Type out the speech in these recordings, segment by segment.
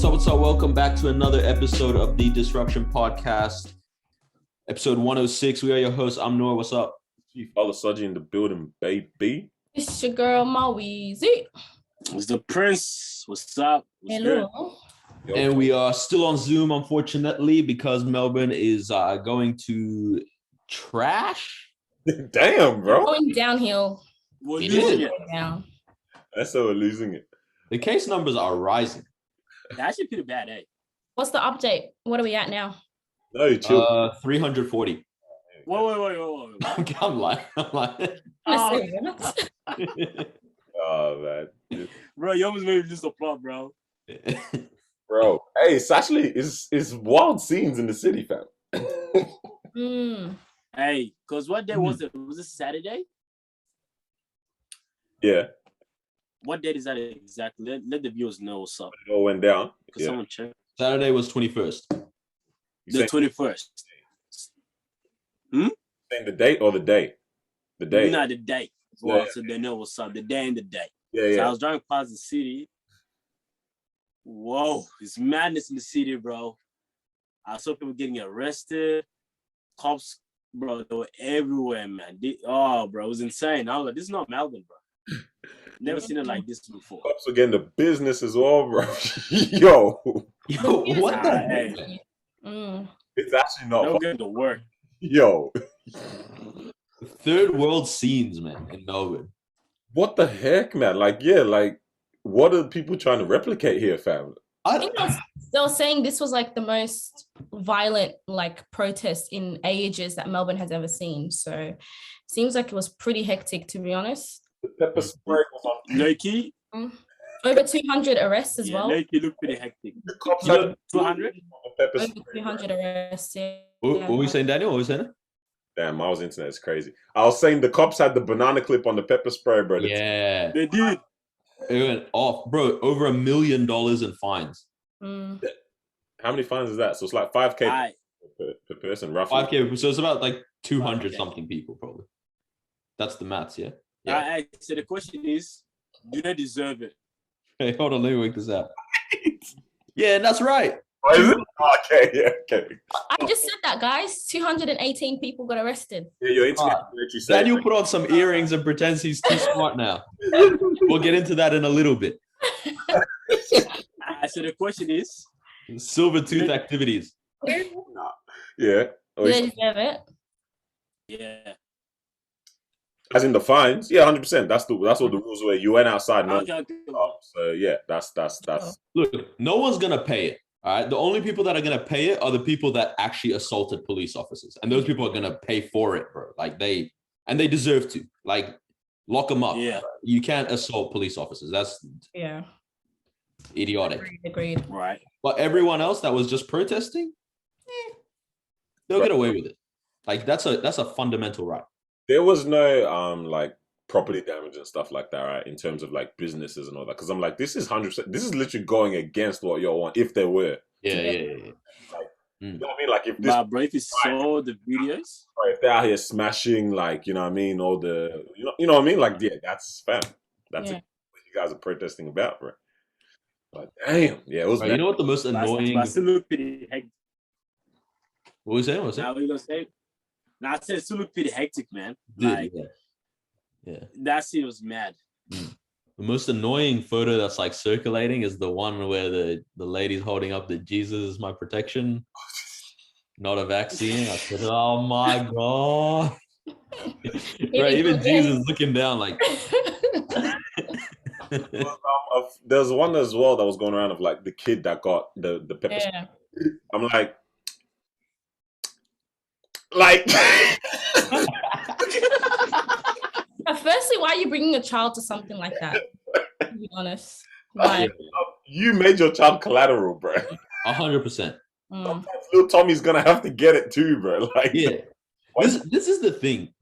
What's up? Welcome back to another episode of the Disruption Podcast, episode 106. We are your hosts. I'm Noor. What's up? Chief Olasoji in the building, baby. It's your girl, Maweezy. It's the Prince. What's up? What's Hello. good? And we are still on Zoom, unfortunately, because Melbourne is going to trash. Damn, bro. Going downhill. We're It losing is. it. Down. That's how we're losing it. The case numbers are rising. That's actually pretty bad, eh? What's the update? What are we at now? No, you chill. 340. Wait. I'm lying. Oh, Oh, man. bro, you almost made me lose the plot, bro. Bro, hey, it's actually, it's wild scenes in the city, fam. Hey, because what day was it? Was it Saturday? Yeah, What date is that exactly? Let the viewers know what's up. it all went down. Because Yeah. someone check. Saturday was 21st. You The 21st. saying the date or the day? The day. Not the date. Well, Yeah. so they know what's up. The day and the day. Yeah, So I yeah. was driving past the city. Whoa, it's madness in the city, bro. I saw people getting arrested. Cops, bro, they were everywhere, man. Bro, it was insane. I was like, this is not Melbourne, bro. Never seen it like this before. Cops were getting the business as well, bro. Yo, Yo, what the Hey. heck? it's actually not. They were getting to work. Yo, Third world scenes, man, in Melbourne. what the heck, man? Like, yeah, like, what are people trying to replicate here, fam? I think they were saying this was like the most violent protest in ages that Melbourne has ever seen. So seems like it was pretty hectic, to be honest. The pepper spray was on. Low-key, Over 200 arrests as well. Low-key looked pretty hectic. The cops had 200? the pepper Over spray. 200 arrests. Yeah. What were we saying, Daniel? What were we saying? Damn, Miles' internet is crazy. I was saying the cops had the banana clip on the pepper spray, bro. Yeah. They did. It went off. Bro, over $1 million in fines. How many fines is that? So it's like 5K Alright. per person, roughly. 5K, so it's about like 200 Okay. something people, probably. That's the maths, yeah? Alright, so the question is, do they deserve it? Hey, hold on, let me work this out. Yeah, that's right. Oh, is it? Okay, yeah, okay. I just said that, guys. 218 people got arrested. Yeah, your internet literally said. Daniel put on some earrings and pretends he's too smart now. We'll get into that in a little bit. So the question is, Silver tooth activities. Yeah. Oh, Do they deserve it? yeah. as in the fines? Yeah, 100%. That's what the rules were. You went outside, no. Okay. So yeah, that's. Look, no one's going to pay it. All right. The only people that are going to pay it are the people that actually assaulted police officers. And those people are going to pay for it, bro. They deserve to. Lock them up. Yeah. You can't assault police officers. That's Yeah. idiotic. Agreed. Right. But everyone else that was just protesting, they'll get away with it. That's a fundamental right. There was no property damage and stuff like that, right? In terms of businesses and all that, because I'm like, this is 100%. This is literally going against what y'all want. If there were, Yeah. you know what I mean? If this, But bro, if you saw the videos, if they're out here smashing, you know what I mean, all the, you know what I mean? Yeah, that's fam. That's Yeah. what you guys are protesting about, bro. But damn, yeah, it was. Right, you know what the most annoying? but still look pretty hectic. What was saying? Now what you gonna say? Now I said it still look pretty hectic, man. Yeah. That scene was mad. The most annoying photo that's circulating is the one where the lady's holding up the Jesus is my protection, not a vaccine. I said, oh my God. Right, even Jesus looking down There's one as well that was going around of the kid that got the pepper. Yeah. I'm Firstly, why are you bringing a child to something like that? To be honest. Why? You made your child collateral, bro. 100%. Sometimes little Tommy's gonna have to get it too, bro. Yeah. This is the thing.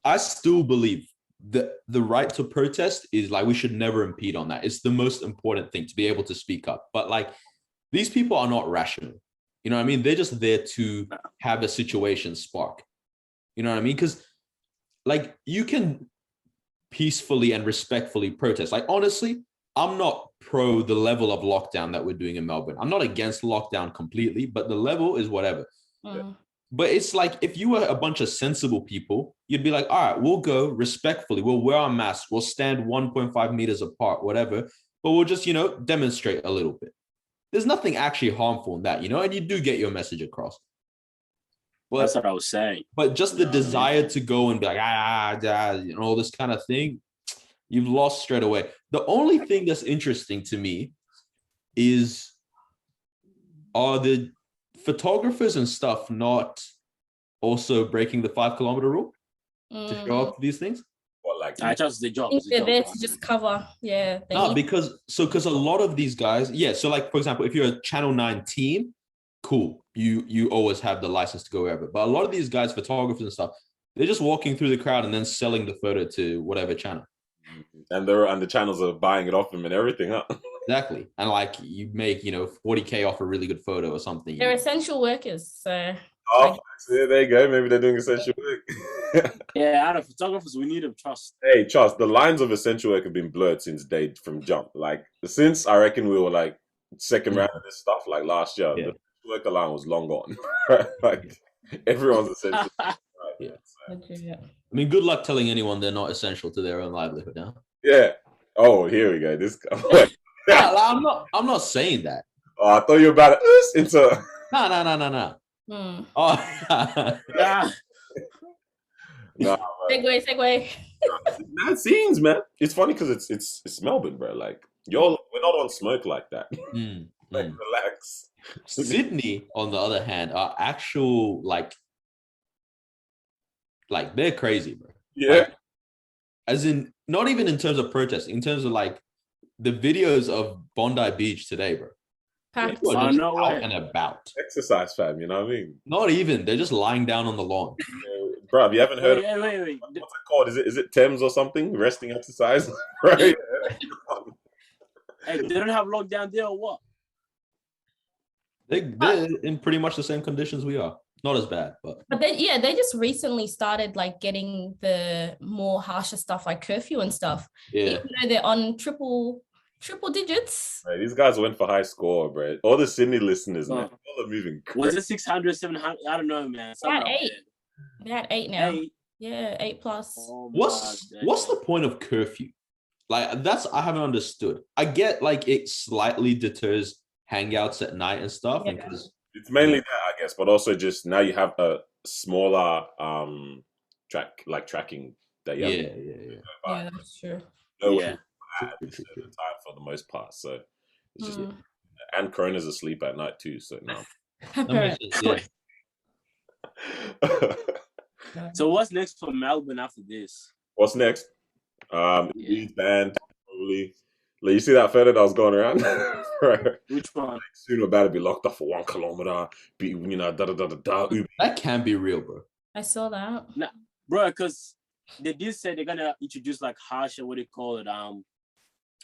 I still believe that the right to protest is we should never impede on that. It's the most important thing to be able to speak up. But these people are not rational. You know what I mean? They're just there to have a situation spark. You know what I mean? Because you can peacefully and respectfully protest. Honestly, I'm not pro the level of lockdown that we're doing in Melbourne. I'm not against lockdown completely, but the level is whatever. But it's like, if you were a bunch of sensible people, you'd be like, all right, we'll go respectfully. We'll wear our masks. We'll stand 1.5 meters apart, whatever. But we'll just, demonstrate a little bit. There's nothing actually harmful in that, and you do get your message across. But, that's what I was saying. But just the desire to go and be like, all this kind of thing, you've lost straight away. The only thing that's interesting to me are the photographers and stuff not also breaking the 5 kilometer rule to show up these things? What, like I just the job. They're there to just cover. Yeah. No, because a lot of these guys, so like, for example, if you're a Channel 9 team, cool. You always have the license to go wherever. But a lot of these guys, photographers and stuff, they're just walking through the crowd and then selling the photo to whatever channel. And the channels are buying it off them and everything, huh? Exactly. And like, you make, $40K off a really good photo or something. They're essential workers, so. There you go. Maybe they're doing essential work. Yeah, out of photographers, we need them. Trust. Hey, trust. The lines of essential work have been blurred from jump. Like, since I reckon we were like second round of this stuff, like last year, the worker line was long gone. Like, everyone's essential. Yeah. I mean, good luck telling anyone they're not essential to their own livelihood now. Yeah. Oh, here we go. This guy. I'm not saying that. Oh, I thought you were about to into. No. Oh, no. Segue. That scenes, man. It's funny because it's Melbourne, bro. Like, we're not on smoke like that. Relax. Sydney, on the other hand, are actual like they're crazy, bro. Yeah. Like, as in, not even in terms of protest, in terms of like the videos of Bondi Beach today, bro. People are just out and about. Exercise, fam, you know what I mean? Not even. They're just lying down on the lawn. Bro, you haven't heard wait. What's it called? Is it Thames or something? Resting exercise? Right? Hey, they don't have lockdown there or what? They're in pretty much the same conditions we are. Not as bad, but they just recently started like getting the more harsher stuff like curfew and stuff. Yeah. Even though they're on triple digits. Right, these guys went for high score, bro. All the Sydney listeners, man, all are moving crazy. Was it 600, 700? I don't know, man. They're at 8 now. 8. Yeah, 8 plus. Oh, what's the point of curfew? Like, I haven't understood. I get like it slightly deters hangouts at night and stuff, because it's mainly that, I guess, but also just now you have a smaller tracking that you have. Yeah, that's true. Time for the most part, so it's just and Corona's asleep at night too, so no. So what's next for Melbourne after this? What's next? Leeds band, probably. Like, you see that photo that was going around? Right. Which one? Like, soon we're about to be locked up for 1 kilometer. Be That can't be real, bro. I saw that. Nah, bro, because they did say they're gonna introduce like harsher, what do you call it?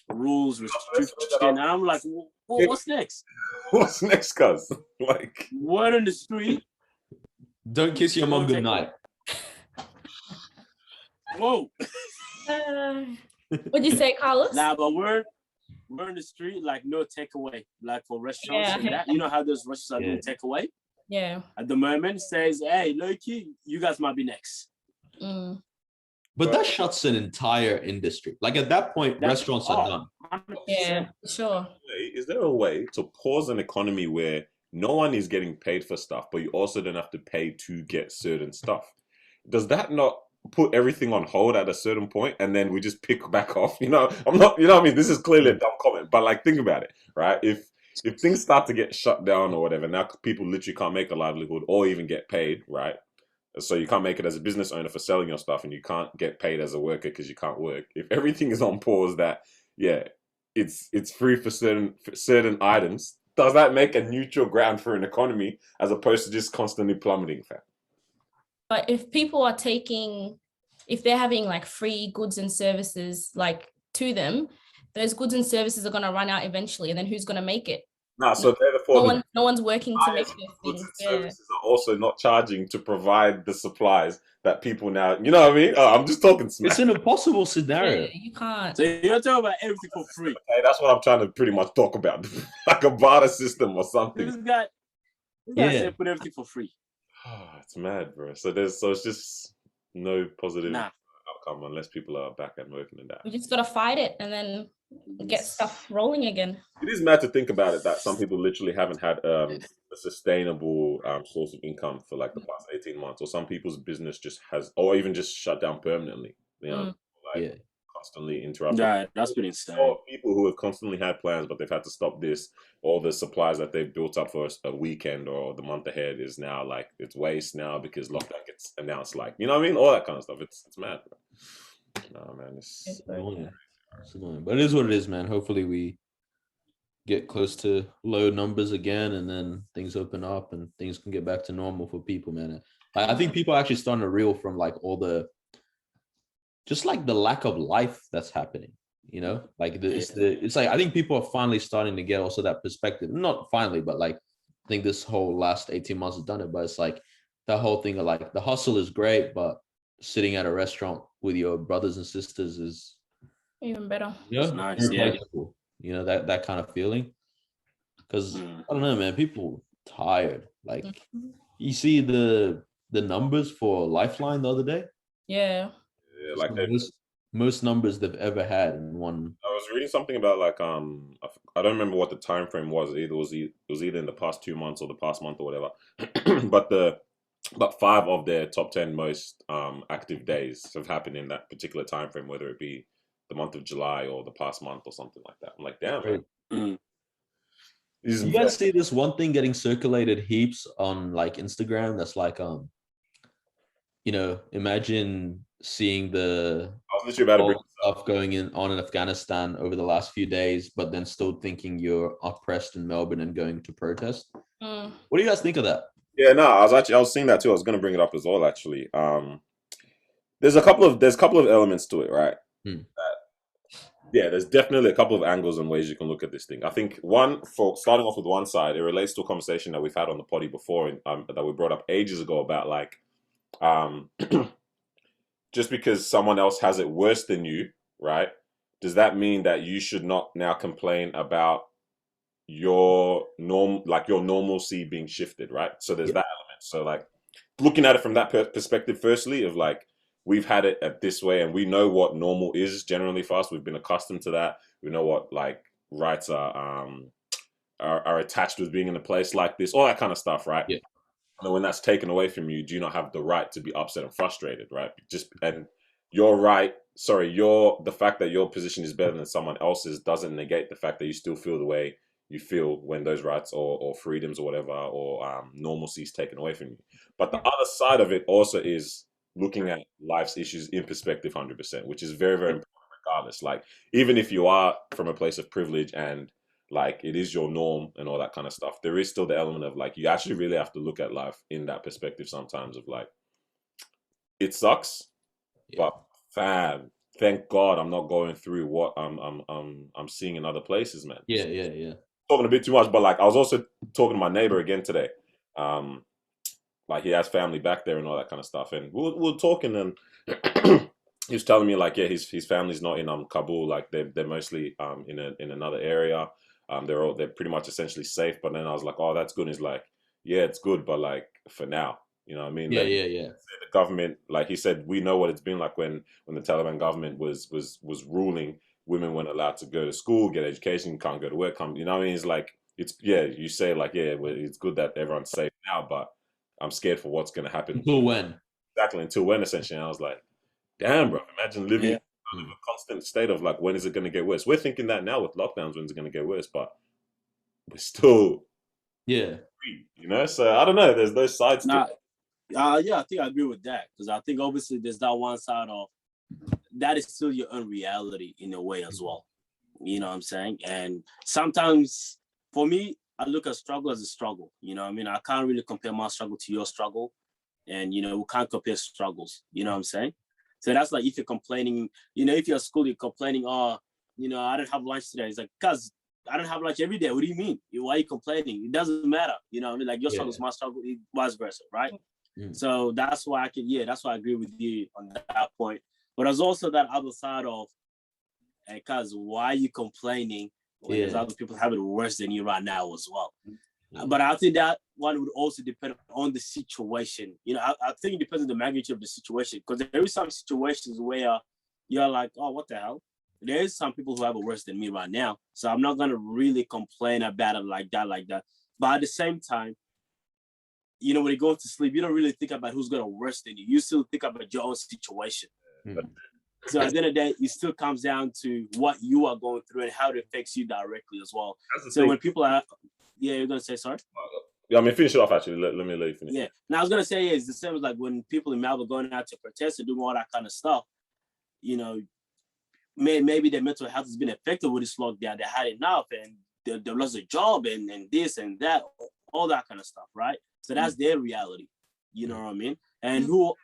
Rules, restrictions. And I'm like, what's next? What's next, cuz? Like, word on the street. Don't kiss your mom goodnight. Whoa. What'd you say, Carlos? Nah, but we're in the street, like no takeaway, like for restaurants and that. You know how those restaurants are doing takeaway? Yeah. At the moment, says, hey, low key, you guys might be next. But that shuts an entire industry. Like, at that point, restaurants are done. 100%. Yeah, sure. Is there a way to pause an economy where no one is getting paid for stuff, but you also don't have to pay to get certain stuff? Does that not put everything on hold at a certain point, and then we just pick back off? You know, what I mean? This is clearly a dumb comment, but like, think about it, right? If things start to get shut down or whatever, now people literally can't make a livelihood or even get paid, right? So you can't make it as a business owner for selling your stuff, and you can't get paid as a worker because you can't work. If everything is on pause, it's free for certain items, does that make a neutral ground for an economy as opposed to just constantly plummeting, fam? But if people are if they're having like free goods and services like to them, those goods and services are going to run out eventually, and then who's going to make it? Nah, so therefore, No one's working to make suppliers those of goods things. and Yeah. services are also not charging to provide the supplies that people now, you know what I mean? I'm just talking smack. It's an impossible scenario. Yeah, you can't. So you're talking about everything for free. Okay, that's what I'm trying to pretty much talk about. Like a barter system or something. This guy Yeah. said put everything for free. It's mad, bro. So it's just no positive outcome unless people are back and working in that. We just gotta fight it and then get stuff rolling again. It is mad to think about it that some people literally haven't had a sustainable source of income for like the past 18 months, or some people's business just has, or even just shut down permanently. You know, like constantly interrupted. Yeah, that's been insane. Or people who have constantly had plans, but they've had to stop this. All the supplies that they've built up for a weekend or the month ahead is now like it's waste now because lockdown gets announced. Like, you know what I mean? All that kind of stuff. It's mad. No, man, it's annoying. It's annoying. But it is what it is, man. Hopefully we get close to low numbers again, and then things open up and things can get back to normal for people, man. I think people are actually starting to reel from like all the, just like the lack of life that's happening, you know, like it's like, I think people are finally starting to get also that perspective. Not finally, but like, I think this whole last 18 months has done it, but it's like that whole thing of like the hustle is great, but sitting at a restaurant with your brothers and sisters is even better. Yeah, nice. Yeah. You know, that kind of feeling. Because I don't know, man, people tired. Like you see the numbers for Lifeline the other day. Yeah. Yeah, like most numbers they've ever had in one. I was reading something about like I don't remember what the time frame was. It was either in the past 2 months or the past month or whatever. but 5 of their top 10 most active days have happened in that particular time frame, whether it be the month of July or the past month or something like that. I'm like, damn, man. You guys see this one thing getting circulated heaps on like Instagram that's like you know, imagine seeing the stuff going on in Afghanistan over the last few days, but then still thinking you're oppressed in Melbourne and going to protest. What do you guys think of that? Yeah, no, I was seeing that too. I was going to bring it up as well, actually. There's a couple of elements to it, right? Yeah, there's definitely a couple of angles and ways you can look at this thing. I think for starting off with one side, it relates to a conversation that we've had on the potty before, that we brought up ages ago about like, just because someone else has it worse than you, right? Does that mean that you should not now complain about your normalcy being shifted, right? So there's that element. So like looking at it from that perspective, firstly, of like we've had it at this way, and we know what normal is generally for us. We've been accustomed to that. We know what like rights are attached with being in a place like this, all that kind of stuff, right? Yeah. And when that's taken away from you, do you not have the right to be upset and frustrated, right? And you're right. Sorry, the fact that your position is better than someone else's doesn't negate the fact that you still feel the way you feel when those rights or freedoms or whatever or normalcy is taken away from you. But the other side of it also is looking at life's issues in perspective 100%, which is very, very important regardless. Like, even if you are from a place of privilege and like it is your norm and all that kind of stuff, there is still the element of like you actually really have to look at life in that perspective sometimes of like, it sucks, but fam, thank God I'm not going through what I'm seeing in other places, man. Yeah. Talking a bit too much, but like I was also talking to my neighbor again today. Like he has family back there and all that kind of stuff, and we were talking, and he was telling me like, yeah, his family's not in Kabul, like they're mostly in another area. They're pretty much essentially safe. But then I was like, oh, that's good. And he's like, yeah, it's good, but like for now, you know what I mean? Yeah. The government, like he said, we know what it's been like when the Taliban government was ruling. Women weren't allowed to go to school, get education, can't go to work. You know what I mean? It's like you say like, yeah, well, it's good that everyone's safe now, but I'm scared for what's going to happen. Until when? Exactly, until when, essentially. And I was like, damn, bro, imagine living in a constant state of like, when is it going to get worse? We're thinking that now with lockdowns, when's it going to get worse? But we're still free, you know? So I don't know. There's those sides to it. Yeah, I think I agree with that. Because I think obviously there's that one side of that is still your own reality in a way as well. You know what I'm saying? And sometimes for me, I look at struggle as a struggle. You know what I mean? I can't really compare my struggle to your struggle. And, you know, we can't compare struggles. You know what I'm saying? So that's like if you're complaining, you know, if you're at school, you're complaining, oh, you know, I didn't have lunch today. It's like, because I don't have lunch every day. What do you mean? Why are you complaining? It doesn't matter. You know what I mean? Like your struggle is my struggle, vice versa, right? So that's why that's why I agree with you on that point. But there's also that other side of, because why are you complaining when there's other people having it worse than you right now as well? But I think that one would also depend on the situation. You know, I think it depends on the magnitude of the situation, because there is some situations where you're like, oh, what the hell? There is some people who have it worse than me right now. So I'm not going to really complain about it like that. But at the same time, you know, when you go to sleep, you don't really think about who's going to worse than you. You still think about your own situation. So at the end of the day, it still comes down to what you are going through and how it affects you directly as well. So when people are, you're going to say, sorry? Yeah, I mean, finish it off, actually. Let me let you finish. Yeah. Now, I was going to say, it's the same as like when people in Melbourne going out to protest and doing all that kind of stuff, you know, maybe their mental health has been affected with this lockdown. They had enough and they lost a job and this and that, all that kind of stuff, right? So that's their reality. You know what I mean? And who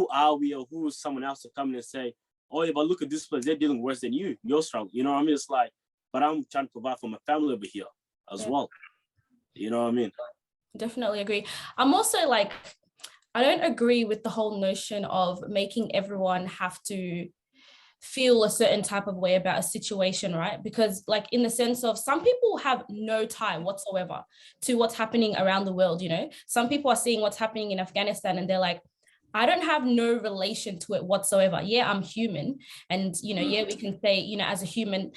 are we, or who is someone else to come in and say, oh, yeah, but look at this place, they're dealing worse than you. You're strong. You know what I mean? It's like, but I'm trying to provide for my family over here as well. You know what I mean? Definitely agree. I'm also like, I don't agree with the whole notion of making everyone have to feel a certain type of way about a situation, right? Because like in the sense of some people have no tie whatsoever to what's happening around the world, you know? Some people are seeing what's happening in Afghanistan and they're like, I don't have no relation to it whatsoever. Yeah, I'm human. And, you know, yeah, we can say, you know, as a human,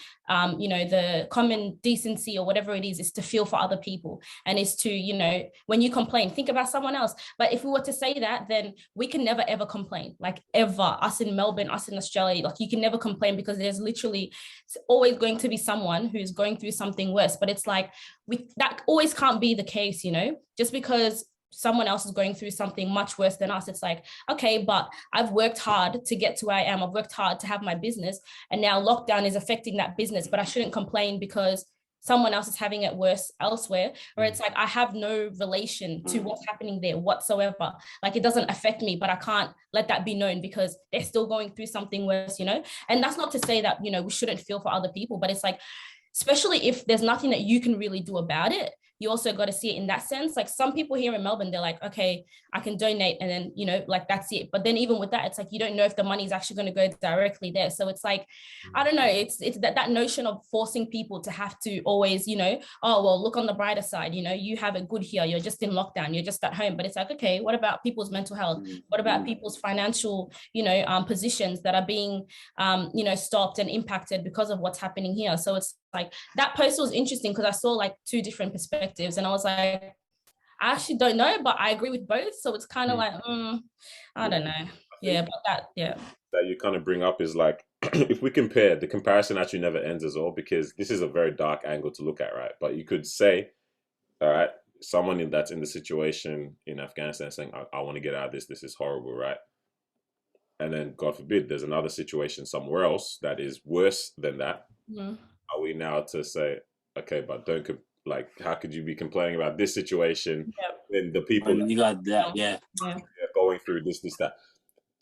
you know, the common decency or whatever it is to feel for other people. And is to, you know, when you complain, think about someone else. But if we were to say that, then we can never, ever complain, like ever. Us in Melbourne, us in Australia, like you can never complain because there's literally always going to be someone who's going through something worse. But it's like, that always can't be the case, you know, just because someone else is going through something much worse than us. It's like, okay, but I've worked hard to get to where I am. I've worked hard to have my business, and now lockdown is affecting that business, but I shouldn't complain because someone else is having it worse elsewhere. Or it's like, I have no relation to what's happening there whatsoever. Like it doesn't affect me, but I can't let that be known because they're still going through something worse, you know? And that's not to say that, you know, we shouldn't feel for other people, but it's like, especially if there's nothing that you can really do about it, you also got to see it in that sense. Like some people here in Melbourne, they're like, okay, I can donate. And then, you know, like that's it. But then even with that, it's like, you don't know if the money is actually going to go directly there. So it's like, I don't know. It's that notion of forcing people to have to always, you know, oh, well, look on the brighter side, you know, you have it good here. You're just in lockdown. You're just at home. But it's like, okay, what about people's mental health? What about people's financial, you know, positions that are being, you know, stopped and impacted because of what's happening here? So it's like that post was interesting because I saw like two different perspectives and I was like, I actually don't know, but I agree with both. So it's kind of like, I don't know. Yeah, but that you kind of bring up is like, if we compare, the comparison actually never ends as well, because this is a very dark angle to look at, right? But you could say, all right, someone that's in the situation in Afghanistan saying, I want to get out of this. This is horrible, right? And then, God forbid, there's another situation somewhere else that is worse than that. Are we now to say, okay, but don't like, how could you be complaining about this situation when the people you got that, going through this, that?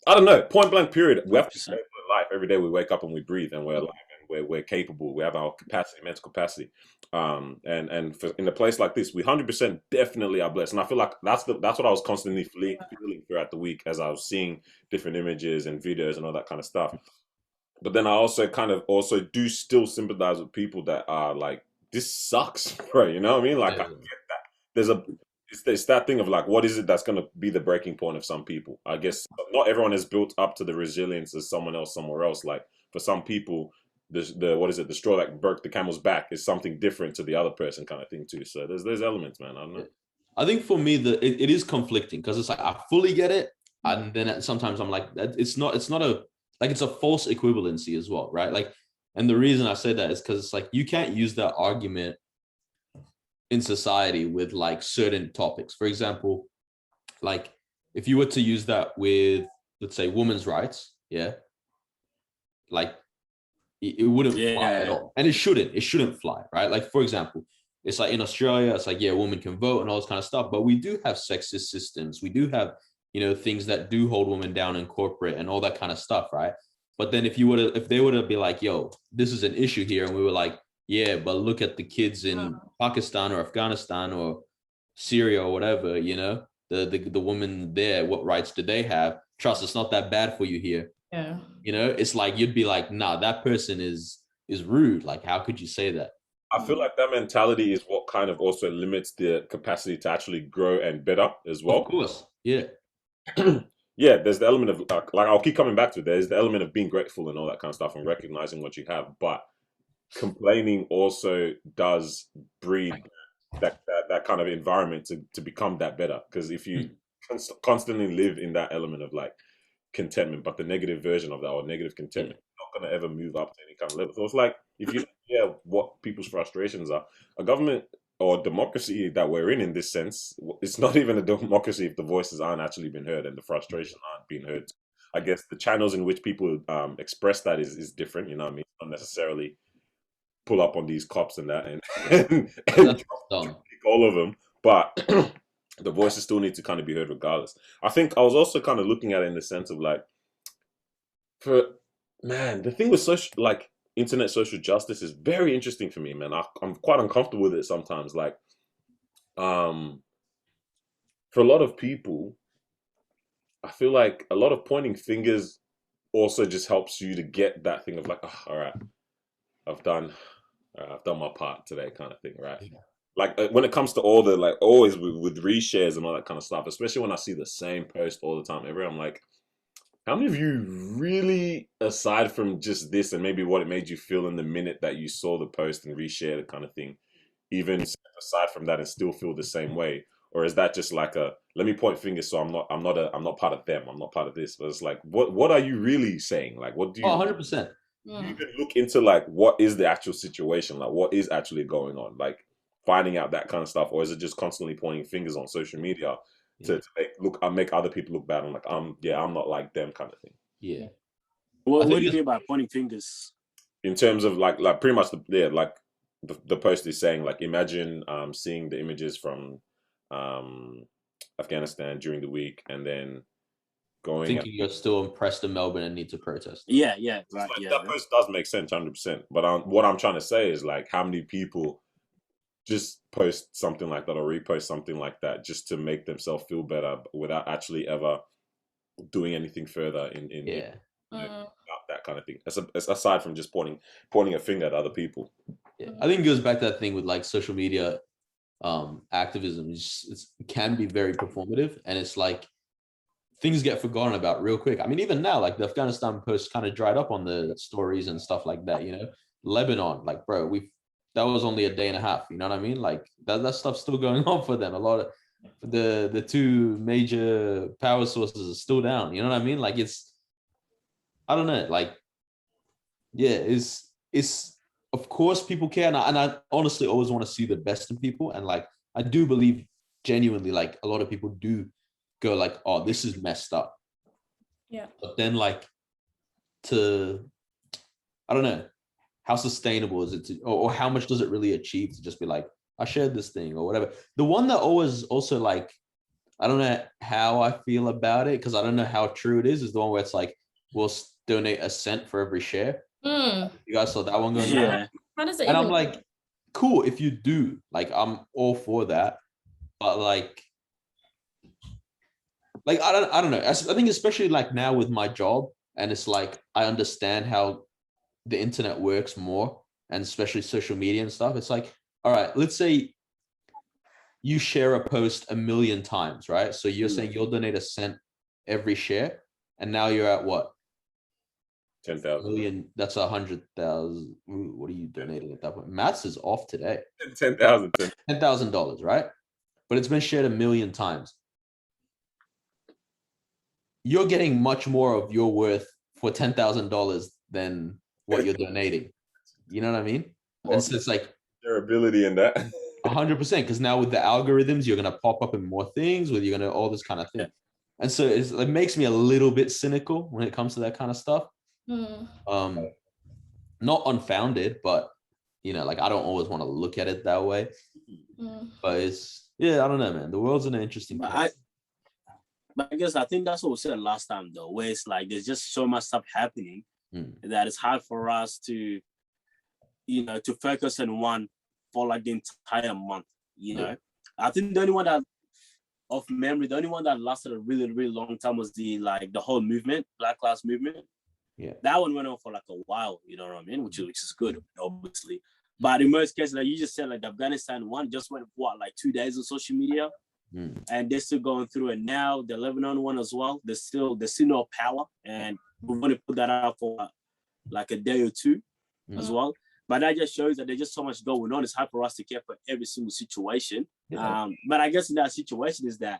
I don't know. Point blank. Period. We have to live life every day. We wake up and we breathe, and we're alive, and we're capable. We have our capacity, mental capacity. And in a place like this, we 100% definitely are blessed. And I feel like that's what I was constantly feeling throughout the week as I was seeing different images and videos and all that kind of stuff. But then I also do still sympathize with people that are like, this sucks, bro. You know what I mean? Like, I get that. It's that thing of like, what is it that's going to be the breaking point of some people? I guess not everyone is built up to the resilience as someone else somewhere else. Like for some people, the straw that broke the camel's back is something different to the other person kind of thing too. So there's elements, man. I don't know. I think for me, it is conflicting because it's like, I fully get it. And then sometimes I'm like, it's not it's a false equivalency as well, right? Like, and the reason I say that is because it's like, you can't use that argument in society with like certain topics. For example, like if you were to use that with, let's say, women's rights, like it wouldn't fly at all. And it shouldn't fly, right? Like, for example, it's like in Australia, it's like, women can vote and all this kind of stuff, but we do have sexist systems. We do have, you know, things that do hold women down in corporate and all that kind of stuff, right? But then if they were to be like, yo, this is an issue here, and we were like, Yeah, but look at the kids in Pakistan or Afghanistan or Syria or whatever, you know, the woman there, what rights do they have? Trust, it's not that bad for you here. Yeah. You know, it's like you'd be like, nah, that person is rude. Like, how could you say that? I feel like that mentality is what kind of also limits the capacity to actually grow and better as well. Of course. Yeah. Yeah, there's the element of like I'll keep coming back to it. There's the element of being grateful and all that kind of stuff and recognizing what you have, but complaining also does breed that kind of environment to become that better. Because if you constantly live in that element of like contentment, but the negative version of that or negative contentment, you're not going to ever move up to any kind of level. So it's like if you hear what people's frustrations are, a government or democracy that we're in this sense, it's not even a democracy if the voices aren't actually being heard and the frustration aren't being heard. I guess the channels in which people express that is different. You know what I mean? Not necessarily pull up on these cops and that and kick all of them, but the voices still need to kind of be heard regardless. I think I was also kind of looking at it in the sense of like, the thing with internet social justice is very interesting for me, man. I'm quite uncomfortable with it sometimes. Like, for a lot of people, I feel like a lot of pointing fingers also just helps you to get that thing of like, oh, all right, I've done my part today, kind of thing, right? Yeah. Like when it comes to all the like always with reshares and all that kind of stuff, especially when I see the same post all the time, I'm like, how many of you really, aside from just this and maybe what it made you feel in the minute that you saw the post and reshared it kind of thing, even aside from that and still feel the same way? Or is that just like a let me point fingers so I'm not part of them, I'm not part of this? But it's like what are you really saying? Like what do you 100%. Do you even look into like what is the actual situation? Like what is actually going on? Like finding out that kind of stuff, or is it just constantly pointing fingers on social media to make other people look bad? I'm like, I'm not like them kind of thing. Yeah. What do you mean by pointing fingers? In terms of like pretty much the post is saying like imagine seeing the images from Afghanistan during the week and then thinking you're still impressed in Melbourne and need to protest. Yeah, right. Like, yeah, that post does make sense 100%. But what I'm trying to say is like how many people just post something like that or repost something like that just to make themselves feel better without actually ever doing anything further in that kind of thing. Aside from just pointing a finger at other people. Yeah, I think it goes back to that thing with like social media activism. It can be very performative, and it's like things get forgotten about real quick. I mean, even now, like the Afghanistan post kind of dried up on the stories and stuff like that, you know. Lebanon, like, bro, that was only a day and a half, you know what I mean? Like that stuff's still going on for them. A lot of the two major power sources are still down, you know what I mean? Like I don't know, like, yeah, it's of course people care, and I honestly always want to see the best in people, and like I do believe genuinely, like a lot of people do go like, oh, this is messed up. Yeah. But then like I don't know, how sustainable is it or how much does it really achieve to just be like, I shared this thing or whatever. The one that always also like, I don't know how I feel about it because I don't know how true it is the one where it's like, we'll donate a cent for every share. You guys saw that one going on? Yeah. How does it? And I'm like, cool, if you do, like, I'm all for that. But like I don't know. I think especially like now with my job, and it's like I understand how the internet works more, and especially social media and stuff. It's like, all right, let's say you share a post 1 million times, right? So you're saying you'll donate a cent every share, and now you're at what? 10,000 million. That's 100,000. What are you donating at that point? Maths is off today. $10,000, right? But it's been shared 1 million times. You're getting much more of your worth for $10,000 than what you're donating. You know what I mean? Well, and so it's like their ability in that 100%, because now with the algorithms, you're going to pop up in more things, with you're going to all this kind of thing. And so it makes me a little bit cynical when it comes to that kind of stuff. Not unfounded, but you know, like I don't always want to look at it that way. But it's I don't know, man. The world's in an interesting place. But I guess I think that's what we said last time, though, where it's like there's just so much stuff happening that it's hard for us to to focus on one for like the entire month. I think the only one that lasted a really, really long time was the whole movement, Black Lives Movement. Yeah, that one went on for like a while. You know what I mean? Which is good, obviously. But in most cases, like you just said, like the Afghanistan one just went like 2 days on social media, and they're still going through it now. The Lebanon one as well. There's still no power, and we're going to put that out for like a day or two as well. But that just shows that there's just so much going on. It's hard for us to care for every single situation. Yeah. But I guess in that situation is that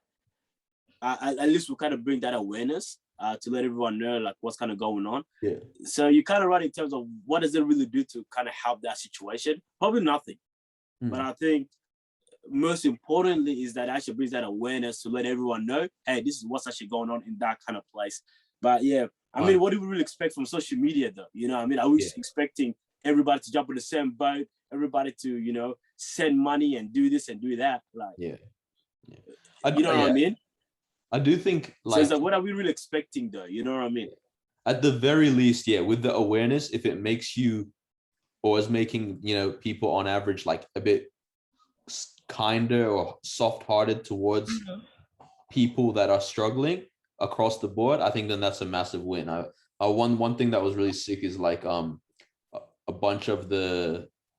at least we kind of bring that awareness to let everyone know like what's kind of going on. Yeah. So you kind of run in terms of what does it really do to kind of help that situation? Probably nothing. But I think most importantly is that actually brings that awareness to let everyone know, hey, this is what's actually going on in that kind of place. But yeah, I mean, what do we really expect from social media though? You know what I mean? Are we expecting everybody to jump in the same boat, everybody to, send money and do this and do that? Like, you know what I mean? I do think so it's like, what are we really expecting though? You know what I mean? At the very least, with the awareness, if it makes you or is making, people on average like a bit kinder or soft-hearted towards people that are struggling across the board, I think then that's a massive win. One thing that was really sick is like a bunch of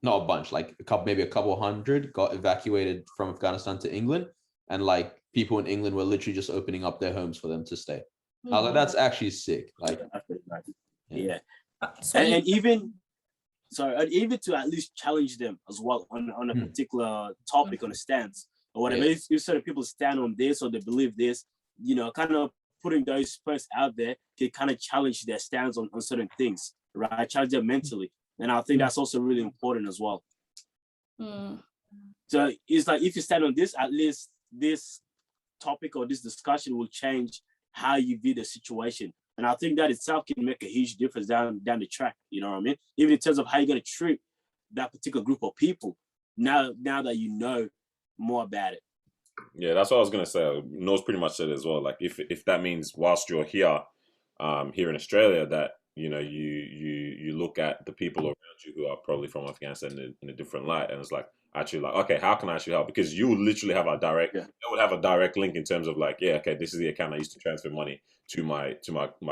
not a bunch, like maybe a couple hundred got evacuated from Afghanistan to England, and like people in England were literally just opening up their homes for them to stay. I was like, that's actually sick. Like, and even to at least challenge them as well on a particular topic, on a stance or whatever. If certain people stand on this or they believe this, kind of putting those posts out there can kind of challenge their stance on certain things, right? Challenge them mentally. And I think that's also really important as well. So it's like, if you stand on this, at least this topic or this discussion will change how you view the situation. And I think that itself can make a huge difference down the track. You know what I mean? Even in terms of how you're going to treat that particular group of people now that you know more about it. Yeah, that's what I was going to say. No's pretty much said it as well. Like, if that means whilst you're here in Australia, that you look at the people around you who are probably from Afghanistan in a different light, and it's like, actually, like, okay, how can I actually help? Because you literally have a direct, they would have a direct link in terms of like, this is the account I used to transfer money to my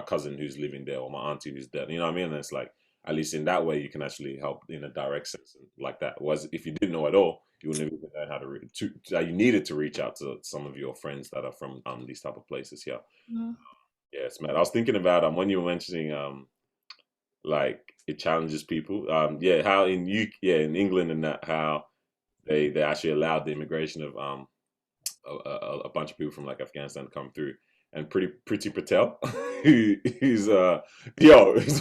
cousin who's living there, or my auntie who's there. You know what I mean? And it's like, at least in that way, you can actually help in a direct sense like that. Whereas if you didn't know at all, you wouldn't even know how to you needed to reach out to some of your friends that are from these type of places here. Yes, man. I was thinking about when you were mentioning like it challenges people. How in England and that, how they actually allowed the immigration of a bunch of people from like Afghanistan to come through, and Priti Patel, who's a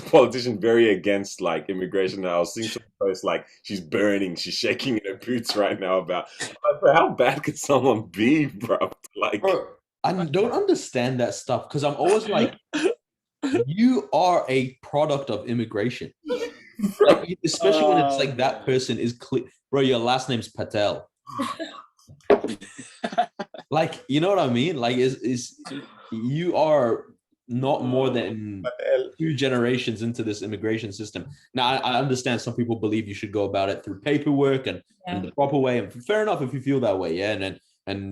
politician very against like immigration. I was seeing some posts like she's shaking in her boots right now about how bad could someone be, bro? Like, bro, I don't understand that stuff, because I'm always like, you are a product of immigration. Like, especially when it's like that person is clear, bro, your last name's Patel. Like, you know what I mean? Like, is you are not more than 2 generations into this immigration system. Now, I understand some people believe you should go about it through paperwork and the proper way, and fair enough if you feel that way, and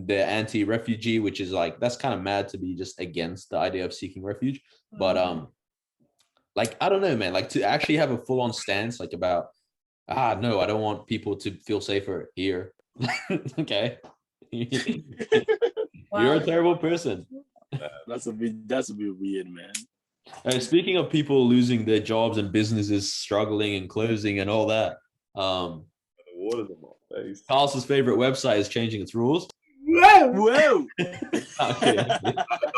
the anti-refugee, which is like, that's kind of mad to be just against the idea of seeking refuge. But like, I don't know, man, like to actually have a full-on stance like about, no, I don't want people to feel safer here. Okay. You're a terrible person. That's a bit weird, man. And speaking of people losing their jobs and businesses struggling and closing and all that, Carl's favorite website is changing its rules. Whoa! I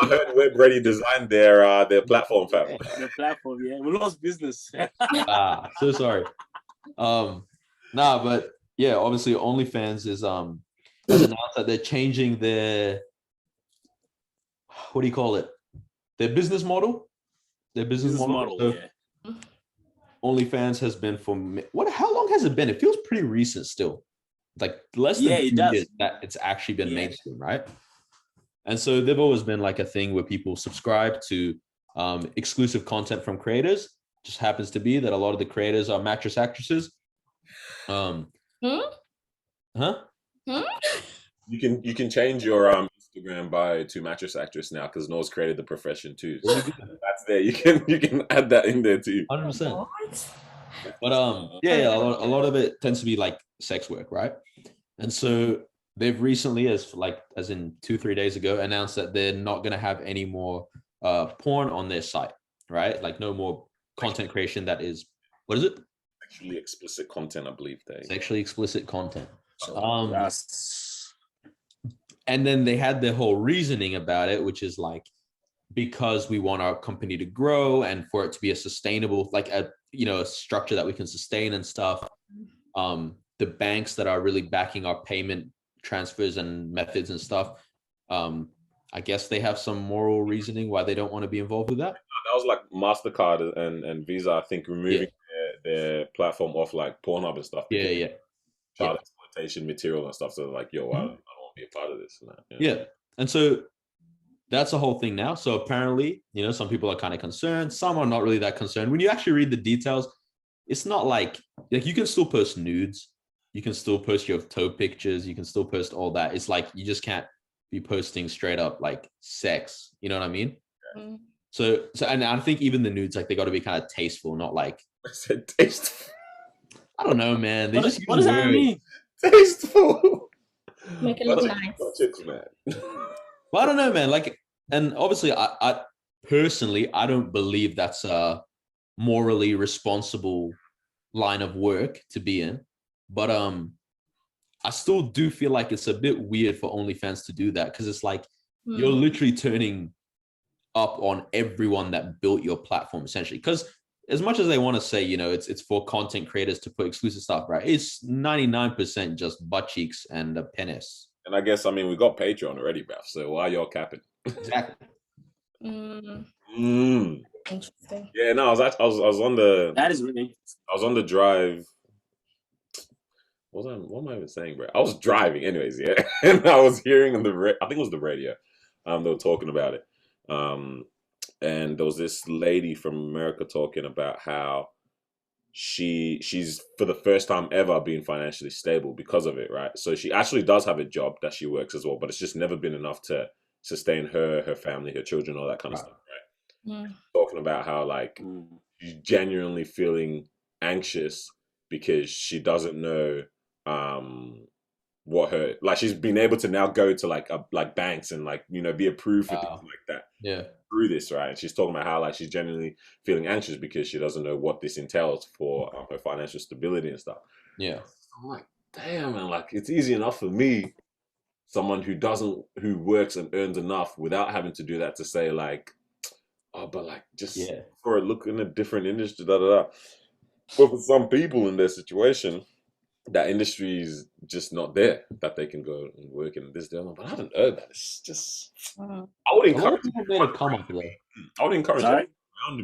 heard Web Ready designed their platform, fam. The platform, we lost business. So sorry. But yeah, obviously OnlyFans has announced that they're changing their, what do you call it? Their business model. Their business model. So OnlyFans has been how long has it been? It feels pretty recent still. Like less than 2 years that it's actually been mainstream, right? And so they've always been like a thing where people subscribe to exclusive content from creators. Just happens to be that a lot of the creators are mattress actresses. Hmm? Huh? Hmm? You can change your Instagram bio to mattress actress now because Noah's created the profession too. So that's there. You can add that in there too. 100%. What? But yeah, a lot of it tends to be like sex work, right? And so they've recently, as in 2-3 days ago, announced that they're not going to have any more porn on their site, right? Like no more content creation that is, what is it? Sexually explicit content, I believe Sexually explicit content. That's And then they had their whole reasoning about it, which is like, because we want our company to grow and for it to be a sustainable, like a structure that we can sustain and stuff. The banks that are really backing our payment transfers and methods and stuff, I guess they have some moral reasoning why they don't want to be involved with that. That was like MasterCard and Visa, I think, removing their platform off like Pornhub and stuff. Child exploitation material and stuff. So like, yo, I don't want to be a part of this. And so that's the whole thing now. So apparently, some people are kind of concerned. Some are not really that concerned. When you actually read the details, it's not like you can still post nudes. You can still post your toe pictures. You can still post all that. It's like you just can't be posting straight up like sex. You know what I mean? Mm. So and I think even the nudes, like they got to be kind of tasteful, not like I said tasteful. I don't know, man. They just what does that mean? Tasteful. Make it look nice. Chicks, man. Well, I don't know, man. Like, and obviously, I personally, I don't believe that's a morally responsible line of work to be in. But I still do feel like it's a bit weird for OnlyFans to do that because it's like you're literally turning up on everyone that built your platform, essentially. Because as much as they want to say, it's for content creators to put exclusive stuff, right? It's 99% just butt cheeks and a penis. And I guess, we got Patreon already, bruv. So why y'all capping? Exactly. Interesting. Yeah, no, I was on the. That is really interesting. I was on the drive. What am I even saying, bro? I was driving, anyways, yeah, and I was hearing on I think it was the radio. They were talking about it. And there was this lady from America talking about how she's for the first time ever being financially stable because of it, right? So she actually does have a job that she works as well, but it's just never been enough to sustain her family, her children, all that kind of stuff, right? Talking about how like she's genuinely feeling anxious because she doesn't know what her, like, she's been able to now go to like banks and like be approved for things like that through this, right? And she's talking about how like she's genuinely feeling anxious because she doesn't know what this entails for her financial stability and stuff. I'm like, damn, man, like it's easy enough for me, someone who works and earns enough without having to do that, to say like, oh, but like just for a look in a different industry, da da da. But for some people in their situation, that industry is just not there, that they can go and work in this. But I haven't heard that. It's just, I would encourage everyone around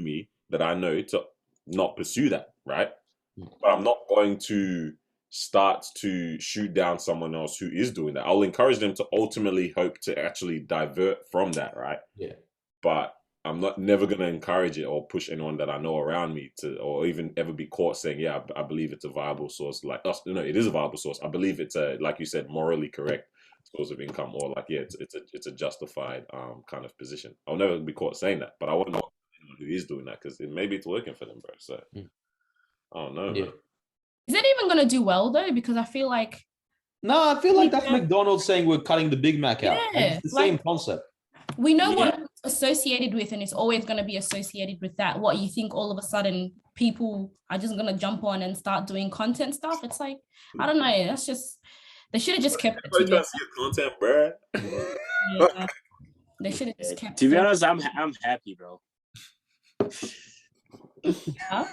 me that I know to not pursue that, right? But I'm not going to start to shoot down someone else who is doing that. I'll encourage them to ultimately hope to actually divert from that, right? But I'm never going to encourage it or push anyone that I know around me to, or even ever be caught saying, yeah, I believe it's a viable source. Like, it is a viable source. I believe it's a, like you said, morally correct source of income, or like, it's a justified kind of position. I'll never be caught saying that, but I wouldn't know anyone who is doing that, because maybe it's working for them, bro. So I don't know. Man. Is it even going to do well though? Because I feel like that's McDonald's saying we're cutting the Big Mac out. It's the same concept. We know what it's associated with, and it's always going to be associated with that. What you think all of a sudden people are just going to jump on and start doing content stuff? It's like, I don't know. That's just, they should have just kept it to their content, bro. Yeah. They should have just kept it. To be honest, I'm happy, bro. Yeah.